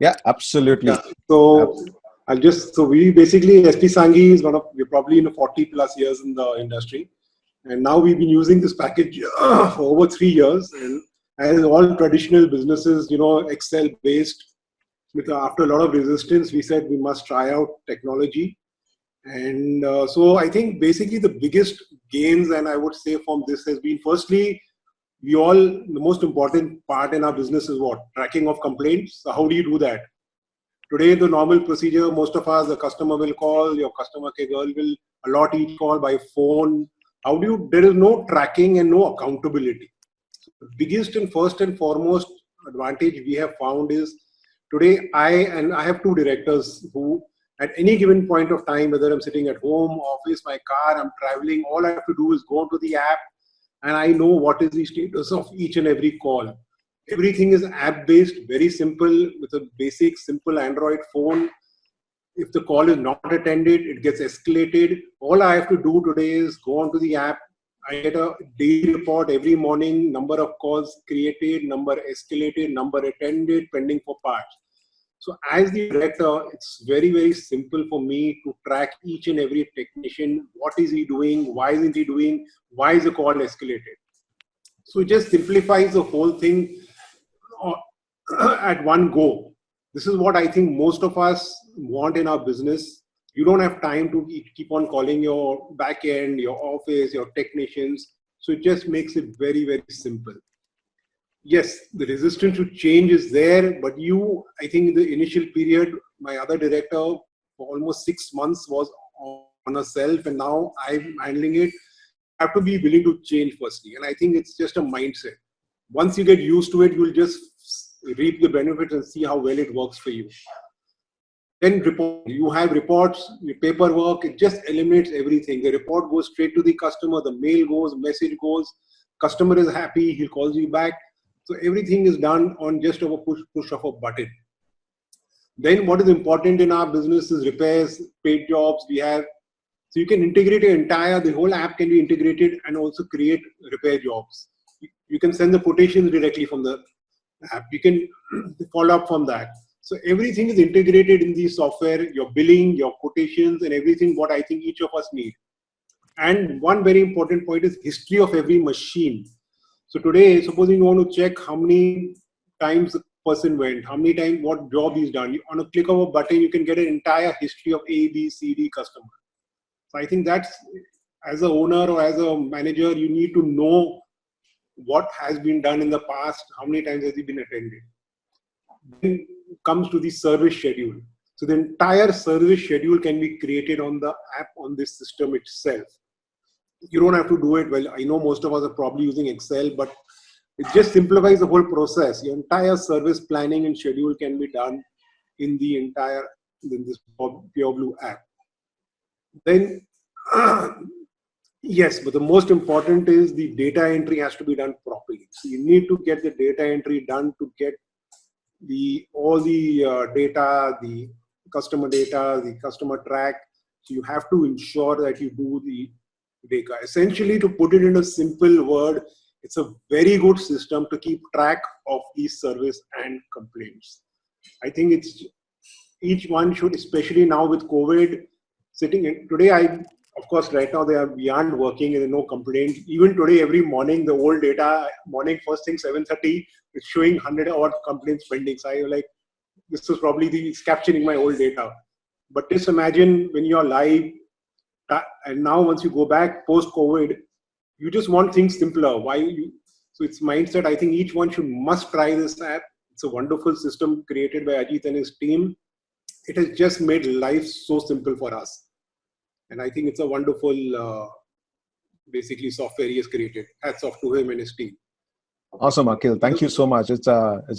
Yeah, absolutely. Yeah. So we basically, SP Sanghi is we're probably in 40 plus years in the industry. And now we've been using this package for over 3 years. And as all traditional businesses, Excel based, after a lot of resistance, we said we must try out technology. And so I think basically the biggest gains, and I would say from this, has been firstly, the most important part in our business is what? Tracking of complaints. So how do you do that? Today, the normal procedure, most of us, the customer will call, your customer care girl will allot each call by phone. There is no tracking and no accountability. So the biggest and first and foremost advantage we have found is today I have two directors who at any given point of time, whether I'm sitting at home, office, my car, I'm traveling, all I have to do is go to the app and I know what is the status of each and every call. Everything is app-based, very simple, with a basic, simple Android phone. If the call is not attended, it gets escalated. All I have to do today is go onto the app. I get a daily report every morning, number of calls created, number escalated, number attended, pending for parts. So as the director, it's very, very simple for me to track each and every technician. What is he doing? Why isn't he doing? Why is the call escalated? So it just simplifies the whole thing at one go. This is what I think most of us want in our business. You don't have time to keep on calling your back end, your office, your technicians. So it just makes it very, very simple. Yes, the resistance to change is there, but I think in the initial period, my other director for almost 6 months was on herself, and now I'm handling it. I have to be willing to change firstly. And I think it's just a mindset. Once you get used to it, you'll just reap the benefits and see how well it works for you. Then report. You have reports, your paperwork, it just eliminates everything. The report goes straight to the customer, the mail goes, message goes, customer is happy, he calls you back. So everything is done on just a push of a button. Then what is important in our business is repairs, paid jobs we have. So you can integrate the whole app can be integrated and also create repair jobs. You can send the quotations directly from the app. You can follow up from that. So everything is integrated in the software, your billing, your quotations, and everything what I think each of us need. And one very important point is history of every machine. So today, supposing you want to check how many times the person went, how many times, what job he's done, on a click of a button, you can get an entire history of A, B, C, D customer. So I think that's, as an owner or as a manager, you need to know what has been done in the past, how many times has he been attended. Then comes to the service schedule. So the entire service schedule can be created on the app, on this system itself. You don't have to do it. Well, I know most of us are probably using Excel, but it just simplifies the whole process. Your entire service planning and schedule can be done in this Pureblu app. Then, yes, but the most important is the data entry has to be done properly. So you need to get the data entry done to get all the data, the customer track. So you have to ensure that you do the data. Essentially, to put it in a simple word, it's a very good system to keep track of these service and complaints. I think each one should, especially now with COVID, today, of course, right now we aren't working and there are no complaints. Even today, every morning, the old data, first thing 7:30, it's showing 100 odd complaints pending. So I like, this is probably it's capturing my old data. But just imagine when you're live, and now once you go back post-COVID, you just want things simpler. So it's mindset. I think each one must try this app. It's a wonderful system created by Ajit and his team. It has just made life so simple for us. And I think it's a wonderful, basically, software he has created. Hats off to him and his team. Awesome, Akhil. Thank you so much. It's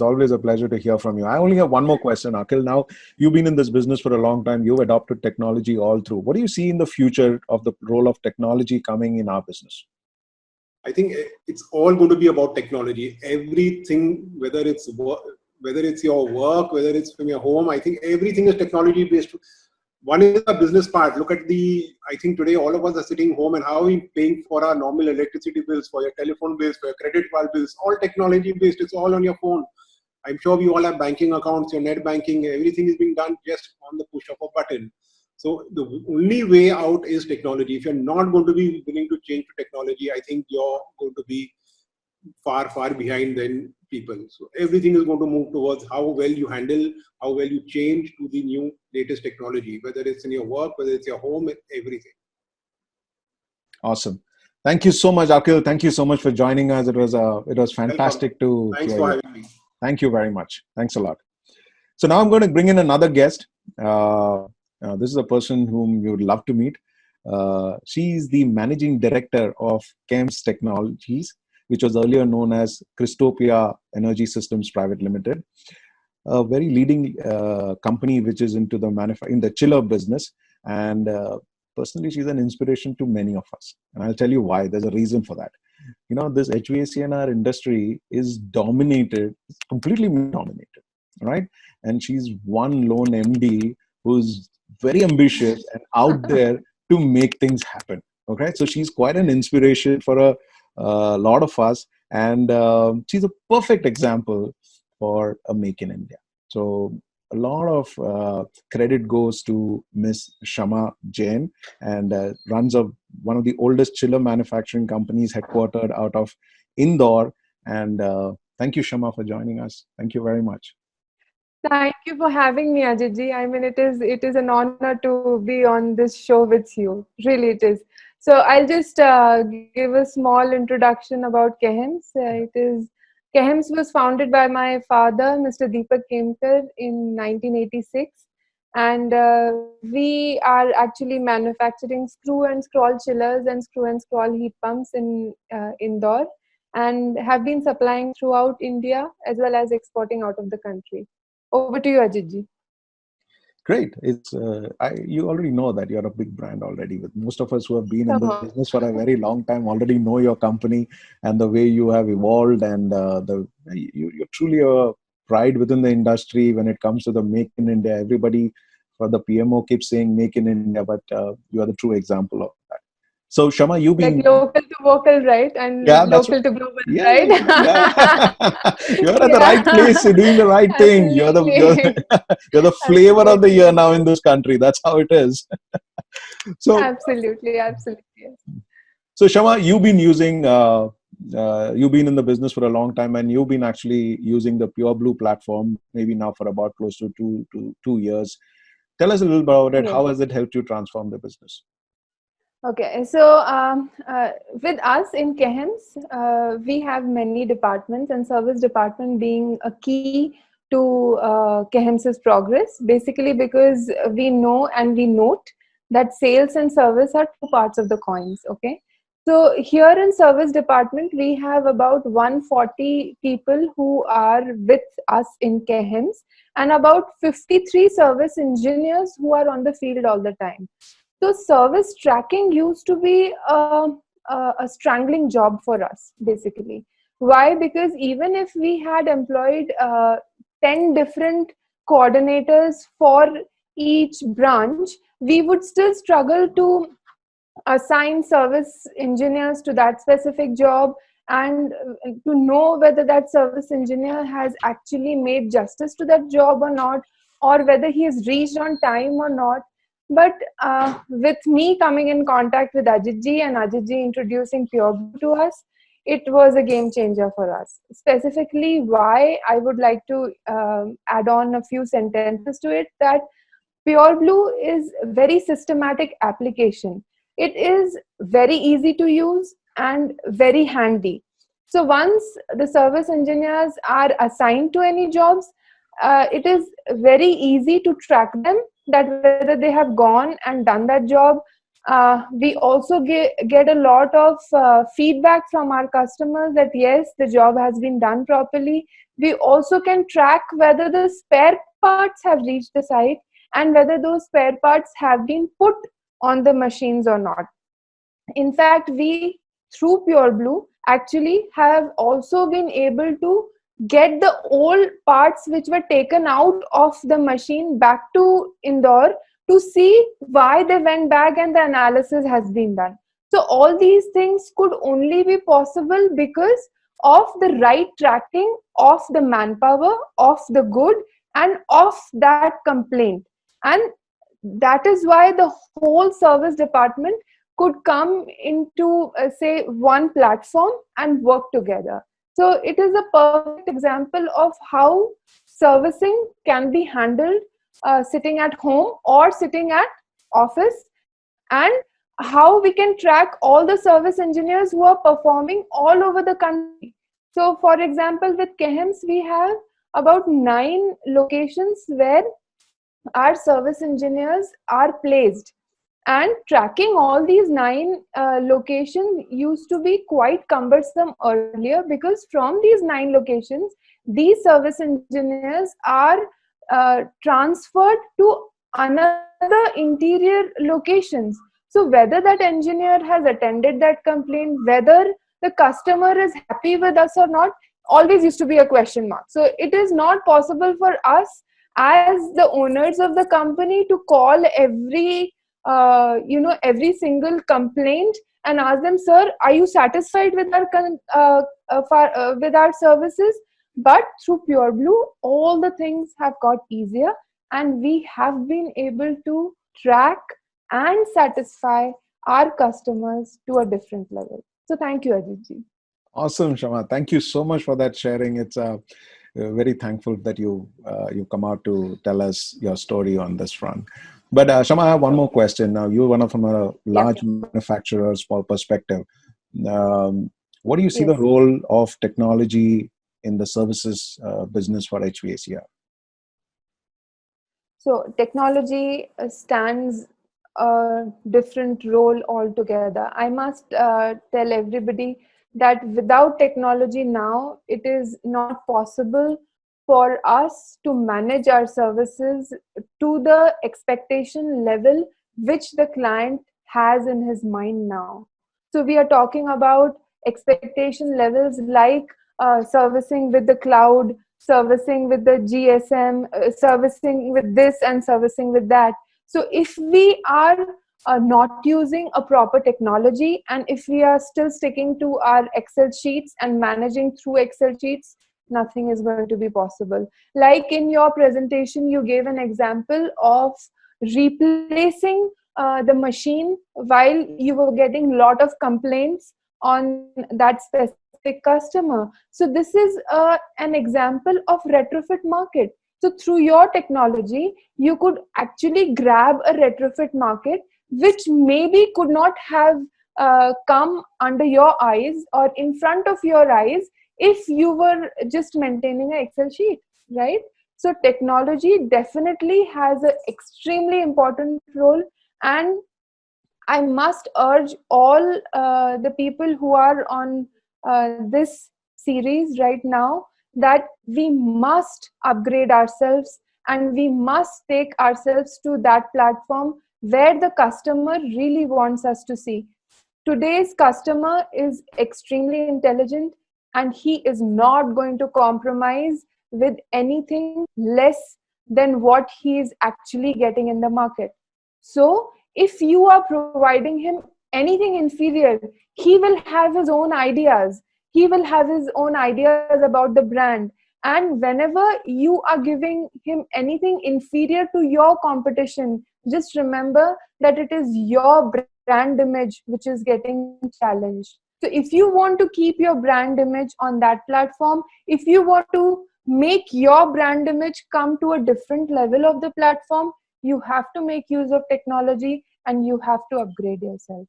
always a pleasure to hear from you. I only have one more question, Akhil. Now, you've been in this business for a long time. You've adopted technology all through. What do you see in the future of the role of technology coming in our business? I think it's all going to be about technology. Everything, whether it's your work, whether it's from your home, I think everything is technology based. One is the business part. Look at I think today all of us are sitting home and how are we paying for our normal electricity bills, for your telephone bills, for your credit card bills, all technology based. It's all on your phone. I'm sure we all have banking accounts, your net banking, everything is being done just on the push of a button. So the only way out is technology. If you're not going to be willing to change to technology, I think you're going to be far, far behind than people. So everything is going to move towards how well you handle, how well you change to the new latest technology, whether it's in your work, whether it's your home, everything. Awesome. Thank you so much, Akhil. Thank you so much for joining us. It was fantastic to Thanks hear for you. having me. Thank you very much. Thanks a lot. So now I'm going to bring in another guest. This is a person whom you would love to meet. She is the managing director of CAMS Technologies, which was earlier known as Christopia Energy Systems Private Limited. a very leading company which is into the in the chiller business. And personally, she's an inspiration to many of us. And I'll tell you why. There's a reason for that. This HVACnR industry is dominated, completely dominated, right? And she's one lone MD who's very ambitious and out there to make things happen. Okay, so she's quite an inspiration for a lot of us, and she's a perfect example for a Make in India. So a lot of credit goes to Miss Shama Jain, and runs one of the oldest chiller manufacturing companies headquartered out of Indore. And thank you, Shama, for joining us. Thank you very much. Thank you for having me, Ajitji. I mean, it is an honor to be on this show with you. Really, it is. So I'll just give a small introduction about Kehems. Kehems was founded by my father, Mr. Deepak Kemkar, in 1986. And we are actually manufacturing screw and scroll chillers and screw and scroll heat pumps in Indore, and have been supplying throughout India as well as exporting out of the country. Over to you, Ajitji. Great. You already know that you're a big brand already. With most of us who have been in the business for a very long time already know your company and the way you have evolved, and you're truly a pride within the industry when it comes to the Make in India. Everybody for the PMO keeps saying Make in India, but you are the true example of that. So Shama, you've been like local to vocal, right? And local to global, right? You're at the right place. You're doing the right thing. You're the flavor of the year now in this country. That's how it is. So absolutely. So Shama, you've been using you've been in the business for a long time, and you've been actually using the Pureblu platform maybe now for about close to 2 years. Tell us a little about it. How has it helped you transform the business? Okay, so with us in Kehems, we have many departments, and service department being a key to Kehems's progress, basically because we know and we note that sales and service are two parts of the coins. Okay, so here in service department, we have about 140 people who are with us in Kehems, and about 53 service engineers who are on the field all the time. So service tracking used to be a strangling job for us, basically. Why? Because even if we had employed 10 different coordinators for each branch, we would still struggle to assign service engineers to that specific job, and to know whether that service engineer has actually made justice to that job or not, or whether he has reached on time or not. But with me coming in contact with Ajitji and Ajitji introducing Pureblu to us, it was a game changer for us. Specifically, why I would like to add on a few sentences to it, that Pureblu is a very systematic application. It is very easy to use and very handy. So once the service engineers are assigned to any jobs, it is very easy to track them, that whether they have gone and done that job. We also get a lot of feedback from our customers that yes, the job has been done properly. We also can track whether the spare parts have reached the site and whether those spare parts have been put on the machines or not. In fact, we through Pureblu actually have also been able to get the old parts which were taken out of the machine back to Indore to see why they went back, and the analysis has been done. So all these things could only be possible because of the right tracking of the manpower, of the good, and of that complaint. And that is why the whole service department could come into say one platform and work together. So it is a perfect example of how servicing can be handled sitting at home or sitting at office, and how we can track all the service engineers who are performing all over the country. So for example, with Kehems, we have about 9 locations where our service engineers are placed. And tracking all these 9 locations used to be quite cumbersome earlier, because from these 9 locations, these service engineers are transferred to another interior locations. So whether that engineer has attended that complaint, whether the customer is happy with us or not, always used to be a question mark. So it is not possible for us as the owners of the company to call every single complaint and ask them, sir, are you satisfied with our services? But through Pureblu, all the things have got easier, and we have been able to track and satisfy our customers to a different level. So thank you, Ajit. Awesome, Shama. Thank you so much for that sharing. It's very thankful that you come out to tell us your story on this front. But Shama, I have one more question. Now, you're one from a large manufacturer's perspective. What do you see the role of technology in the services business for HVACnR? So technology stands a different role altogether. I must tell everybody that without technology now, it is not possible for us to manage our services to the expectation level which the client has in his mind now. So we are talking about expectation levels like servicing with the cloud, servicing with the GSM, servicing with this and servicing with that. So if we are not using a proper technology, and if we are still sticking to our Excel sheets and managing through Excel sheets, nothing is going to be possible. Like in your presentation, you gave an example of replacing the machine while you were getting a lot of complaints on that specific customer. So this is an example of retrofit market. So through your technology, you could actually grab a retrofit market which maybe could not have come under your eyes or in front of your eyes if you were just maintaining an Excel sheet, right? So technology definitely has an extremely important role, and I must urge all the people who are on this series right now that we must upgrade ourselves and we must take ourselves to that platform where the customer really wants us to see. Today's customer is extremely intelligent, and he is not going to compromise with anything less than what he is actually getting in the market. So if you are providing him anything inferior, he will have his own ideas. He will have his own ideas about the brand. And whenever you are giving him anything inferior to your competition, just remember that it is your brand image which is getting challenged. So if you want to keep your brand image on that platform, if you want to make your brand image come to a different level of the platform, you have to make use of technology and you have to upgrade yourself.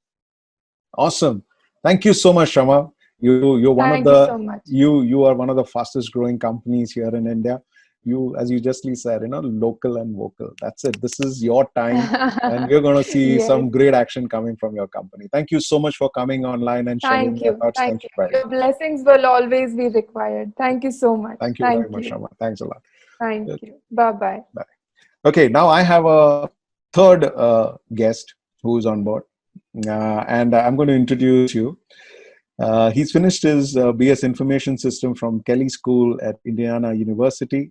Awesome. Thank you so much, Shama. You are one of the fastest growing companies here in India. You, as you justly said, local and vocal. That's it. This is your time, and we're going to see some great action coming from your company. Thank you so much for coming online and sharing your thoughts. Thank you. Your blessings will always be required. Thank you so much. Thank you very much, Shama. Thanks a lot. Thank you. Bye-bye. Bye. Okay, now I have a third guest who's on board, and I'm going to introduce you. He's finished his BS Information System from Kelley School at Indiana University.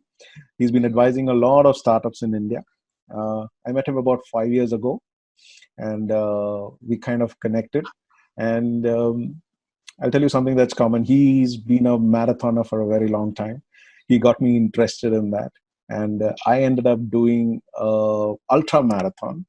He's been advising a lot of startups in India. I met him about 5 years ago, and we kind of connected. And I'll tell you something that's common. He's been a marathoner for a very long time. He got me interested in that. And I ended up doing ultra marathon.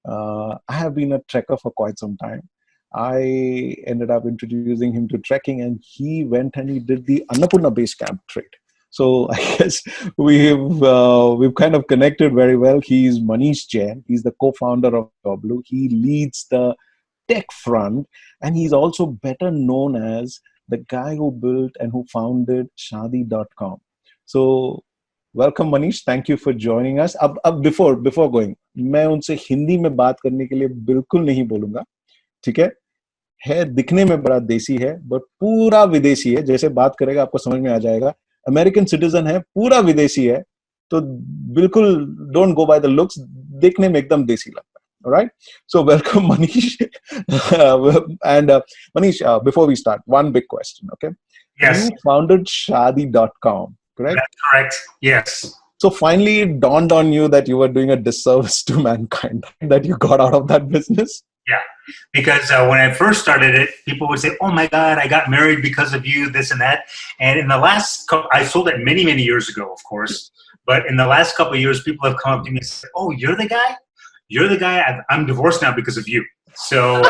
I have been a trekker for quite some time. I ended up introducing him to trekking, and he went and he did the Annapurna Base Camp trade. So I guess we've kind of connected very well. He's Manish Jain. He's the co-founder of Pureblu. He leads the tech front, and he's also better known as the guy who built and who founded Shaadi.com. So welcome Manish, thank you for joining us. अब before going, मैं उनसे हिंदी में बात करने के लिए बिल्कुल नहीं बोलूँगा, ठीक है दिखने में बड़ा देसी है, but पूरा विदेशी है. जैसे बात करेगा आपको समझ में आ जाएगा. अमेरिकन सिटीजन है, पूरा विदेशी है, तो बिल्कुल don't go by the looks, देखने में एकदम देसी लगता है. All right. So welcome, Manish. And Manish, before we start, one big question. Okay. Yes. You founded Shadi.com, correct? That's correct. Yes. So finally, it dawned on you that you were doing a disservice to mankind, that you got out of that business. Yeah. Because when I first started it, people would say, "Oh my God, I got married because of you, this and that." And in the last, I sold it many, many years ago, of course. But in the last couple of years, people have come up to me and said, "Oh, you're the guy? You're the guy. I'm divorced now because of you." So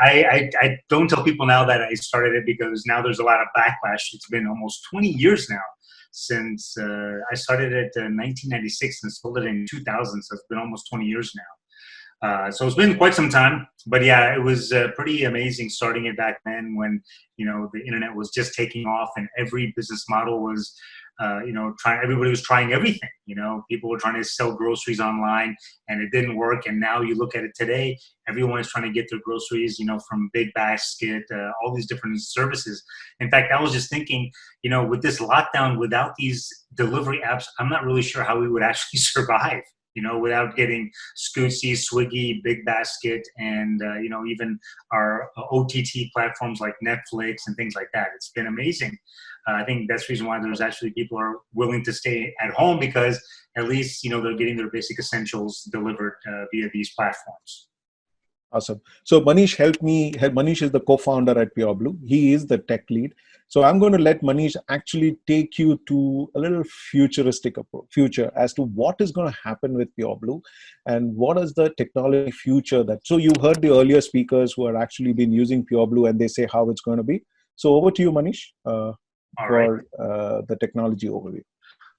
I don't tell people now that I started it, because now there's a lot of backlash. It's been almost 20 years now since I started it in 1996 and sold it in 2000. So it's been almost 20 years now. So it's been quite some time, but yeah, it was pretty amazing starting it back then when, the internet was just taking off and every business model was, everybody was trying everything. People were trying to sell groceries online and it didn't work. And now you look at it today, everyone is trying to get their groceries, from Big Basket, all these different services. In fact, I was just thinking, with this lockdown, without these delivery apps, I'm not really sure how we would actually survive. Without getting Scootsy, Swiggy, Big Basket, and, even our OTT platforms like Netflix and things like that. It's been amazing. I think that's the reason why there's actually people are willing to stay at home, because at least, they're getting their basic essentials delivered via these platforms. Awesome. So Manish, help me. Manish is the co-founder at Pureblu. He is the tech lead. So I'm going to let Manish actually take you to a little futuristic future as to what is going to happen with Pureblu and what is the technology future so you heard the earlier speakers who are actually been using Pureblu and they say how it's going to be. So over to you, Manish, for the technology overview.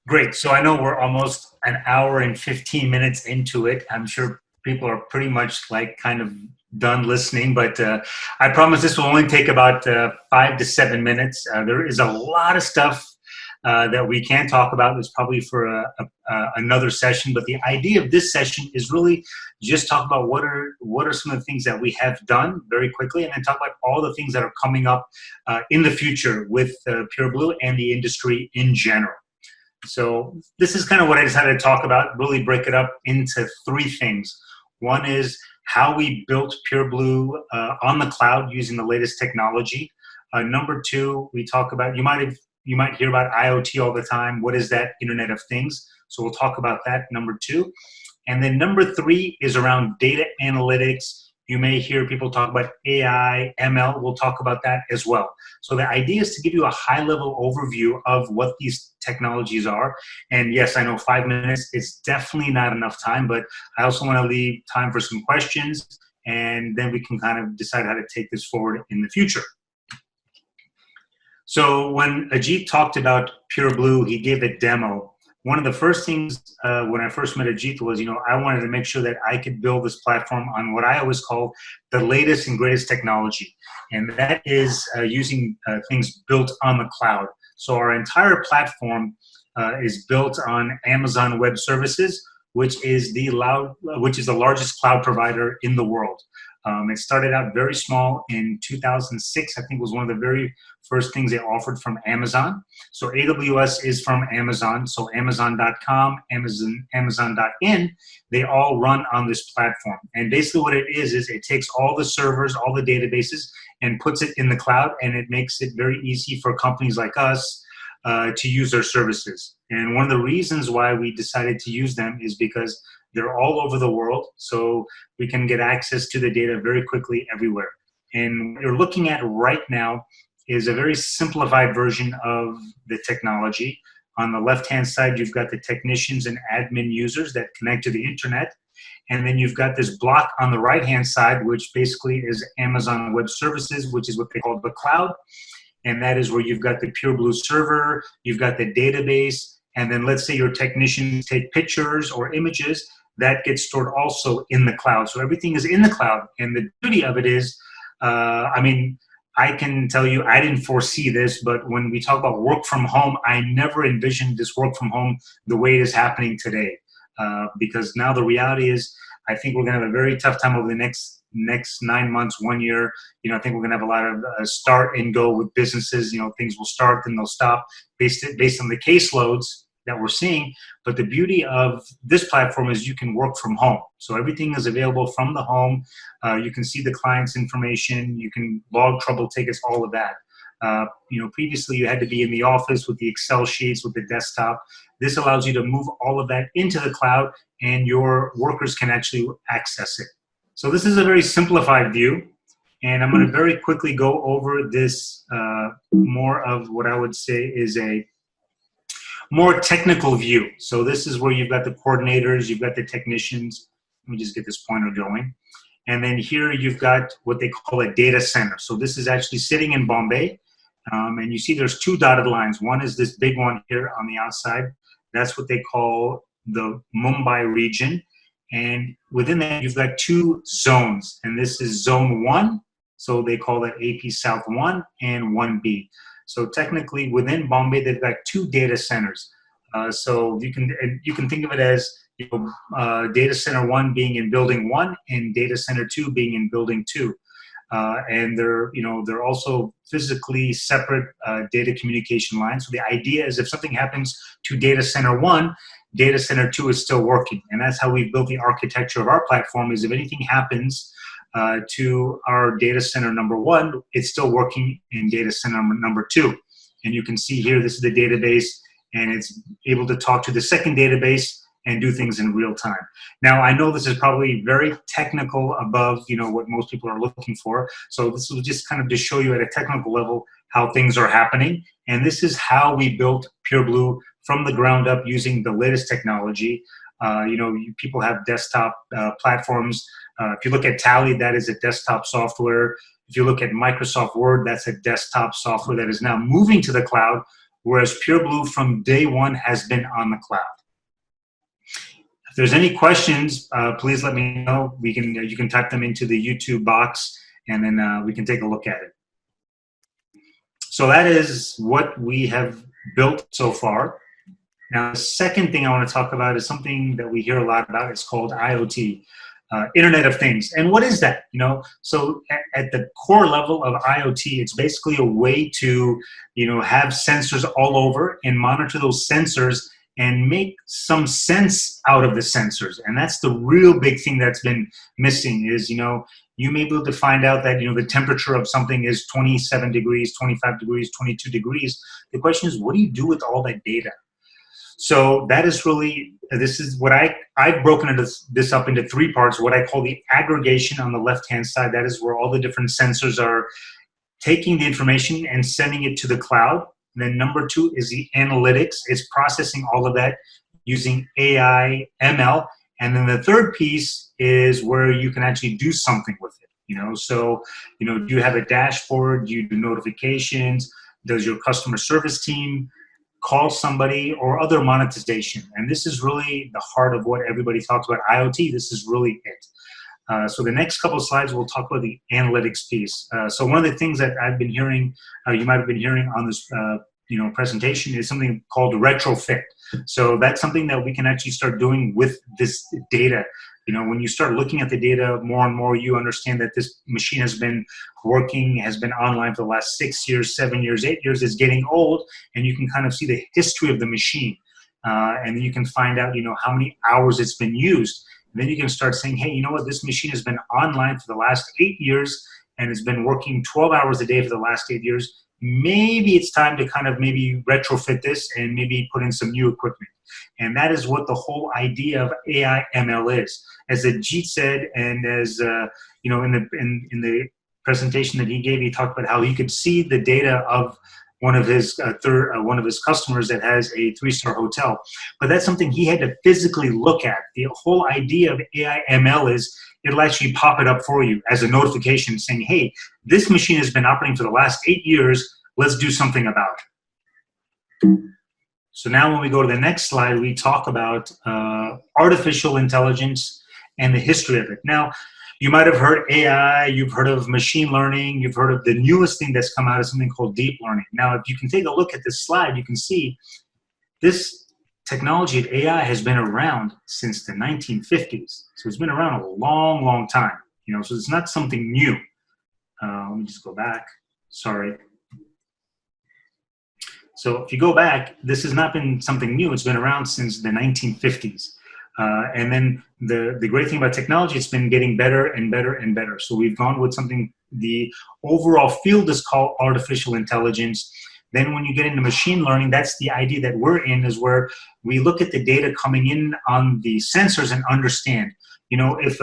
Great. So I know we're almost an hour and 15 minutes into it. I'm sure people are pretty much kind of done listening, but I promise this will only take about 5 to 7 minutes. There is a lot of stuff that we can talk about. It's probably for another session, but the idea of this session is really just talk about what are some of the things that we have done very quickly, and then talk about all the things that are coming up in the future with Pureblu and the industry in general. So this is kind of what I decided to talk about, really break it up into 3 things. One is how we built Pureblu on the cloud using the latest technology. Number 2, we talk about, you might hear about IoT all the time. What is that Internet of Things? So we'll talk about that, number 2. And then number 3 is around data analytics. You may hear people talk about AI, ML. We'll talk about that as well. So the idea is to give you a high-level overview of what these technologies are. And yes, I know 5 minutes is definitely not enough time, but I also want to leave time for some questions, and then we can kind of decide how to take this forward in the future. So when Ajit talked about Pureblu, he gave a demo. One of the first things when I first met Ajit was, I wanted to make sure that I could build this platform on what I always call the latest and greatest technology. And that is using things built on the cloud. So our entire platform is built on Amazon Web Services, which is the largest cloud provider in the world. It started out very small in 2006. I think was one of the very first things they offered from Amazon. So AWS is from Amazon. So Amazon.com, Amazon.in, they all run on this platform. And basically what it is it takes all the servers, all the databases, and puts it in the cloud, and it makes it very easy for companies like us to use their services. And one of the reasons why we decided to use them is because they're all over the world, so we can get access to the data very quickly everywhere. And what you're looking at right now is a very simplified version of the technology. On the left-hand side, you've got the technicians and admin users that connect to the internet. And then you've got this block on the right-hand side, which basically is Amazon Web Services, which is what they call the cloud. And that is where you've got the Pureblu server, you've got the database, and then let's say your technicians take pictures or images, that gets stored also in the cloud. So everything is in the cloud. And the beauty of it is, I can tell you, I didn't foresee this, but when we talk about work from home, I never envisioned this work from home the way it is happening today. Because now the reality is, I think we're going to have a very tough time over the next next 9 months, 1 year, I think we're going to have a lot of start and go with businesses. Things will start, then they'll stop based on the caseloads that we're seeing. But the beauty of this platform is you can work from home. So everything is available from the home. You can see the client's information. You can log trouble tickets, all of that. Previously you had to be in the office with the Excel sheets, with the desktop. This allows you to move all of that into the cloud, and your workers can actually access it. So this is a very simplified view, and I'm going to very quickly go over this more of what I would say is a more technical view. So this is where you've got the coordinators, you've got the technicians. Let me just get this pointer going. And then here you've got what they call a data center. So this is actually sitting in Bombay. And you see there's two dotted lines. One is this big one here on the outside. That's what they call the Mumbai region. And within that, you've got two zones. And this is zone 1. So they call that AP South 1 and 1B. So technically within Bombay, they've got two data centers. So you can think of it as data center 1 being in building 1 and data center 2 being in building 2. And they're also physically separate data communication lines. So the idea is if something happens to data center 1, data center 2 is still working. And that's how we've built the architecture of our platform, is if anything happens to our data center number 1, it's still working in data center number 2. And you can see here, this is the database, and it's able to talk to the second database and do things in real time. Now, I know this is probably very technical, above what most people are looking for. So this will just kind of just show you at a technical level how things are happening. And this is how we built Pureblu from the ground up using the latest technology. People have desktop platforms. If you look at Tally, that is a desktop software. If you look at Microsoft Word, that's a desktop software that is now moving to the cloud, whereas Pureblu from day one has been on the cloud. If there's any questions, please let me know. You can type them into the YouTube box, and then we can take a look at it. So that is what we have built so far. Now, the second thing I want to talk about is something that we hear a lot about. It's called IoT, Internet of Things. And what is that? So at the core level of IoT, it's basically a way to, have sensors all over and monitor those sensors and make some sense out of the sensors. And that's the real big thing that's been missing is, you may be able to find out that, the temperature of something is 27 degrees, 25 degrees, 22 degrees. The question is, what do you do with all that data? So that is really, this is what I've broken this up into 3 parts, what I call the aggregation on the left-hand side. That is where all the different sensors are taking the information and sending it to the cloud. And then number 2 is the analytics. It's processing all of that using AI, ML. And then the third piece is where you can actually do something with it. So, do you have a dashboard? Do you do notifications? Does your customer service team call somebody, or other monetization? And this is really the heart of what everybody talks about IoT. This is really it. So the next couple of slides, we'll talk about the analytics piece. So one of the things that I've been hearing, you might have been hearing on this presentation, is something called retrofit. So that's something that we can actually start doing with this data. When you start looking at the data more and more, you understand that this machine has been working, has been online for the last 6 years, 7 years, 8 years. It's getting old, and you can kind of see the history of the machine. And then you can find out, how many hours it's been used. And then you can start saying, hey, this machine has been online for the last 8 years, and it's been working 12 hours a day for the last 8 years. Maybe it's time to kind of maybe retrofit this and maybe put in some new equipment. And that is what the whole idea of AI ML is. As Ajit said, and as in the presentation that he gave, he talked about how he could see the data of one of his customers that has a 3-star hotel. But that's something he had to physically look at. The whole idea of AI ML is it'll actually pop it up for you as a notification saying, hey, this machine has been operating for the last 8 years. Let's do something about it. So now when we go to the next slide, we talk about artificial intelligence and the history of it. Now, you might have heard AI, you've heard of machine learning, you've heard of the newest thing that's come out is something called deep learning. Now, if you can take a look at this slide, you can see this technology of AI has been around since the 1950s. So it's been around a long, long time. So it's not something new. Let me just go back. Sorry. So if you go back, this has not been something new. It's been around since the 1950s. And then the great thing about technology, it's been getting better and better and better. So we've gone with something, the overall field is called artificial intelligence. Then when you get into machine learning, that's the idea that we're in, is where we look at the data coming in on the sensors and understand, if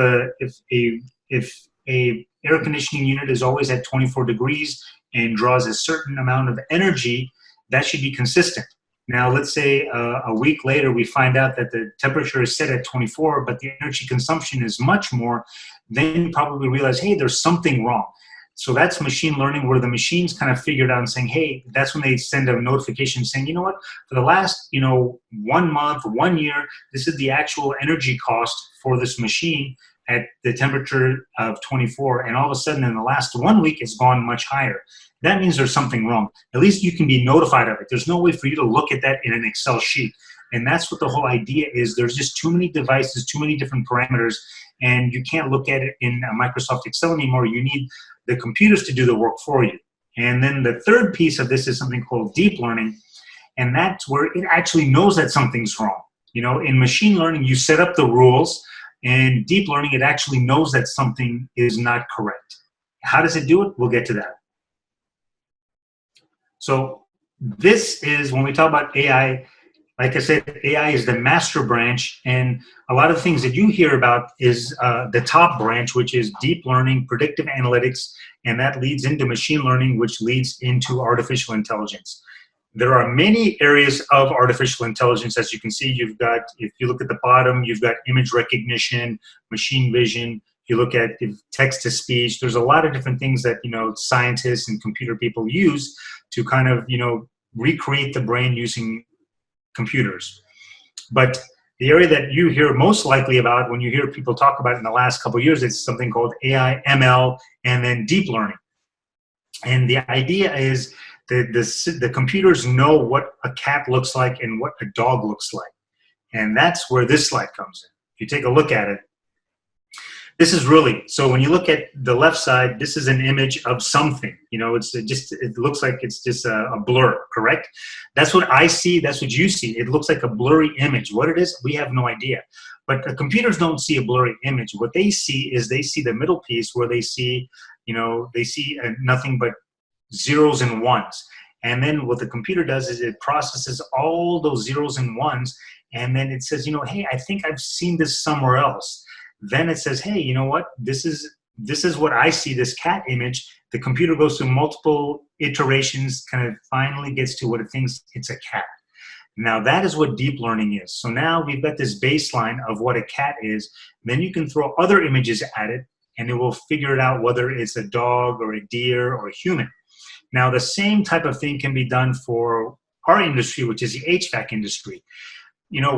a air conditioning unit is always at 24 degrees and draws a certain amount of energy, that should be consistent. Now, let's say a week later, we find out that the temperature is set at 24, but the energy consumption is much more, then you probably realize, hey, there's something wrong. So that's machine learning, where the machines kind of figured out and saying, hey, that's when they send a notification saying, you know what, for the last, 1 month, 1 year, this is the actual energy cost for this machine at the temperature of 24. And all of a sudden, in the last 1 week, it's gone much higher. That means there's something wrong. At least you can be notified of it. There's no way for you to look at that in an Excel sheet. And that's what the whole idea is. There's just too many devices, too many different parameters, and you can't look at it in Microsoft Excel anymore. You need the computers to do the work for you. And then the third piece of this is something called deep learning, and that's where it actually knows that something's wrong. In machine learning, you set up the rules, and deep learning, it actually knows that something is not correct. How does it do it? We'll get to that. So this is, when we talk about AI, like I said, AI is the master branch, and a lot of the things that you hear about is the top branch, which is deep learning, predictive analytics, and that leads into machine learning, which leads into artificial intelligence. There are many areas of artificial intelligence. As you can see, you've got, if you look at the bottom, you've got image recognition, machine vision. If you look at text to speech, there's a lot of different things that, scientists and computer people use to kind of, recreate the brain using computers. But the area that you hear most likely about when you hear people talk about it in the last couple of years, it's something called AI, ML, and then deep learning. And the idea is that the computers know what a cat looks like and what a dog looks like. And that's where this slide comes in. If you take a look at it, this is really, so when you look at the left side, this is an image of something. It looks like it's just a blur, correct? That's what I see, that's what you see. It looks like a blurry image. What it is, we have no idea. But the computers don't see a blurry image. What they see is they see the middle piece where they see, nothing but zeros and ones. And then what the computer does is it processes all those zeros and ones, and then it says, hey, I think I've seen this somewhere else. Then it says, hey, you know what? This is what I see, this cat image. The computer goes through multiple iterations, kind of finally gets to what it thinks it's a cat. Now that is what deep learning is. So now we've got this baseline of what a cat is. Then you can throw other images at it, and it will figure it out whether it's a dog or a deer or a human. Now the same type of thing can be done for our industry, which is the HVAC industry.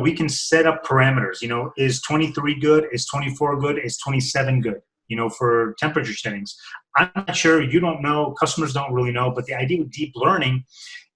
We can set up parameters. Is 23 good? Is 24 good? Is 27 good? For temperature settings. I'm not sure. You don't know. Customers don't really know. But the idea with deep learning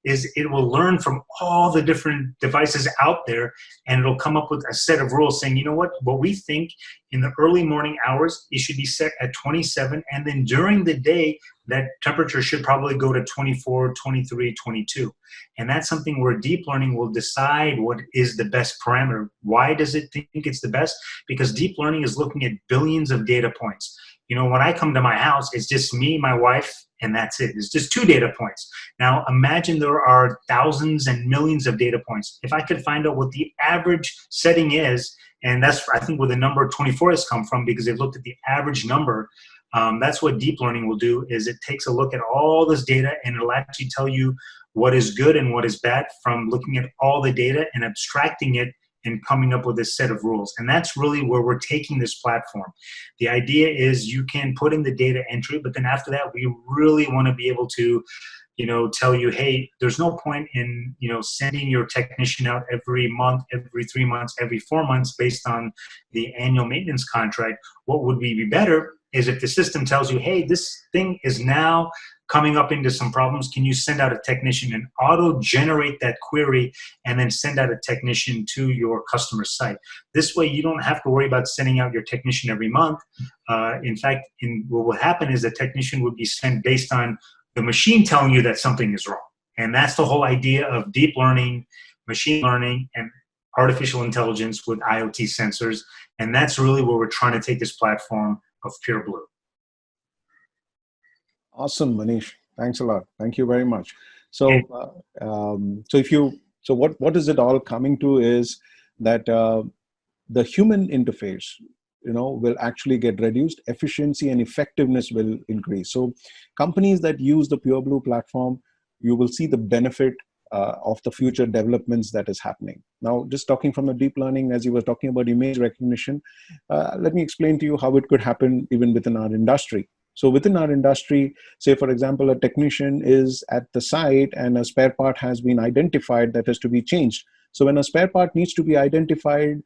is it will learn from all the different devices out there, and it'll come up with a set of rules saying, you know what we think in the early morning hours, it should be set at 27, and then during the day, that temperature should probably go to 24, 23, 22. And that's something where deep learning will decide what is the best parameter. Why does it think it's the best? Because deep learning is looking at billions of data points. When I come to my house, it's just me, my wife, and that's it. It's just 2 data points. Now, imagine there are thousands and millions of data points. If I could find out what the average setting is, and that's, I think, where the number 24 has come from, because they've looked at the average number. That's what deep learning will do, is it takes a look at all this data, and it'll actually tell you what is good and what is bad from looking at all the data and abstracting it and coming up with a set of rules. And that's really where we're taking this platform. The idea is you can put in the data entry, but then after that, we really want to be able to, tell you, hey, there's no point in, sending your technician out every month, every 3 months, every 4 months based on the annual maintenance contract. What would be better is if the system tells you, hey, this thing is now coming up into some problems, can you send out a technician and auto-generate that query and then send out a technician to your customer site? This way, you don't have to worry about sending out your technician every month. In fact, what will happen is the technician would be sent based on the machine telling you that something is wrong. And that's the whole idea of deep learning, machine learning, and artificial intelligence with IoT sensors. And that's really where we're trying to take this platform of Pureblu. Awesome, Manish. Thanks a lot. Thank you very much. So, so what is it all coming to is that the human interface, will actually get reduced. Efficiency and effectiveness will increase. So, companies that use the Pureblu platform, you will see the benefit of the future developments that is happening. Now, just talking from the deep learning, as you were talking about image recognition, let me explain to you how it could happen even within our industry. So within our industry, say, for example, a technician is at the site and a spare part has been identified that has to be changed. So when a spare part needs to be identified,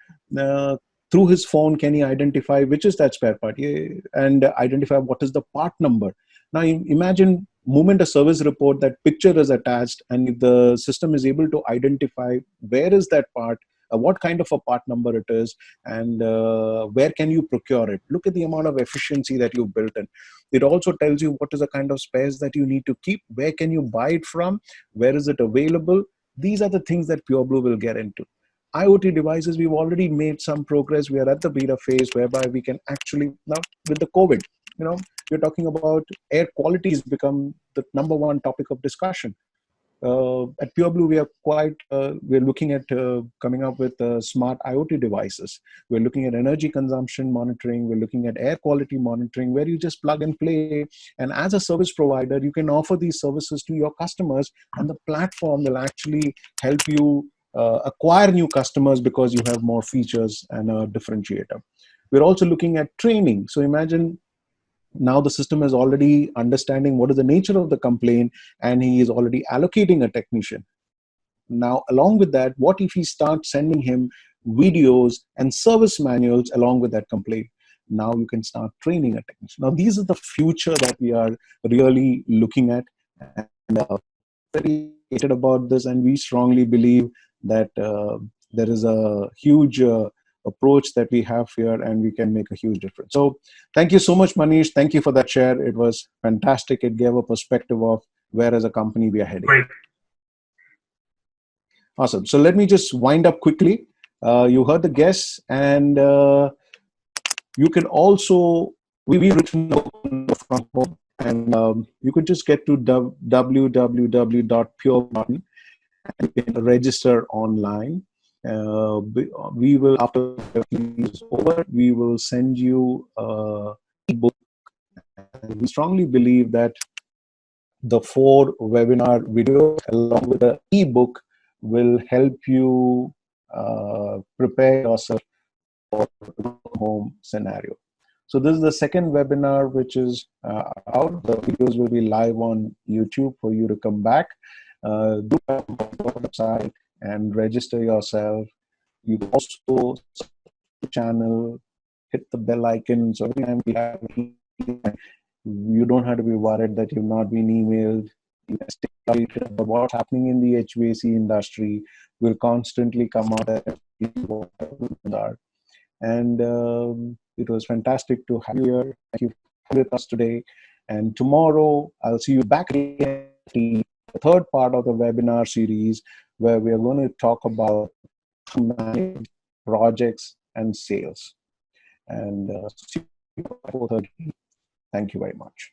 through his phone, can he identify which is that spare part and identify what is the part number? Now, imagine moment a service report, that picture is attached, and if the system is able to identify where is that part, what kind of a part number it is, and where can you procure it. Look at the amount of efficiency that you've built in. It also tells you what is the kind of spares that you need to keep, where can you buy it from, where is it available. These are the things that Pureblu will get into. IoT devices, we've already made some progress. We are at the beta phase whereby we can actually, now with the COVID, you're talking about air quality has become the #1 topic of discussion. At Pureblu, we are we're looking at coming up with smart IoT devices. We're looking at energy consumption monitoring. We're looking at air quality monitoring, where you just plug and play. And as a service provider, you can offer these services to your customers, and the platform will actually help you acquire new customers because you have more features and a differentiator. We're also looking at training. So imagine now the system is already understanding what is the nature of the complaint, and he is already allocating a technician. Now, along with that, what if he starts sending him videos and service manuals along with that complaint? Now you can start training a technician. Now, these are the future that we are really looking at, and very excited about this, and we strongly believe that there is a huge approach that we have here, and we can make a huge difference. So thank you so much, Manish. Thank you for that share. It was fantastic. It gave a perspective of where as a company we are heading. Great. Awesome. So let me just wind up quickly. You heard the guests, and you can also, we've written from home, and you could just get to www.pure.com and you can register online. We will, after everything is over, we will send you an ebook. We strongly believe that the 4 webinar videos along with the ebook will help you prepare yourself for the home scenario. So this is the second webinar which is out. The videos will be live on YouTube for you to come back. Do come to the website and register yourself. You can also subscribe to the channel, hit the bell icon, so every time we have, you don't have to be worried that you've not been emailed. You can stay updated about what's happening in the HVAC industry. We'll constantly come out there. And it was fantastic to have you here. Thank you for with us today. And tomorrow, I'll see you back again, the third part of the webinar series, where we are going to talk about manage projects and sales. And see you at 4:30. Thank you very much.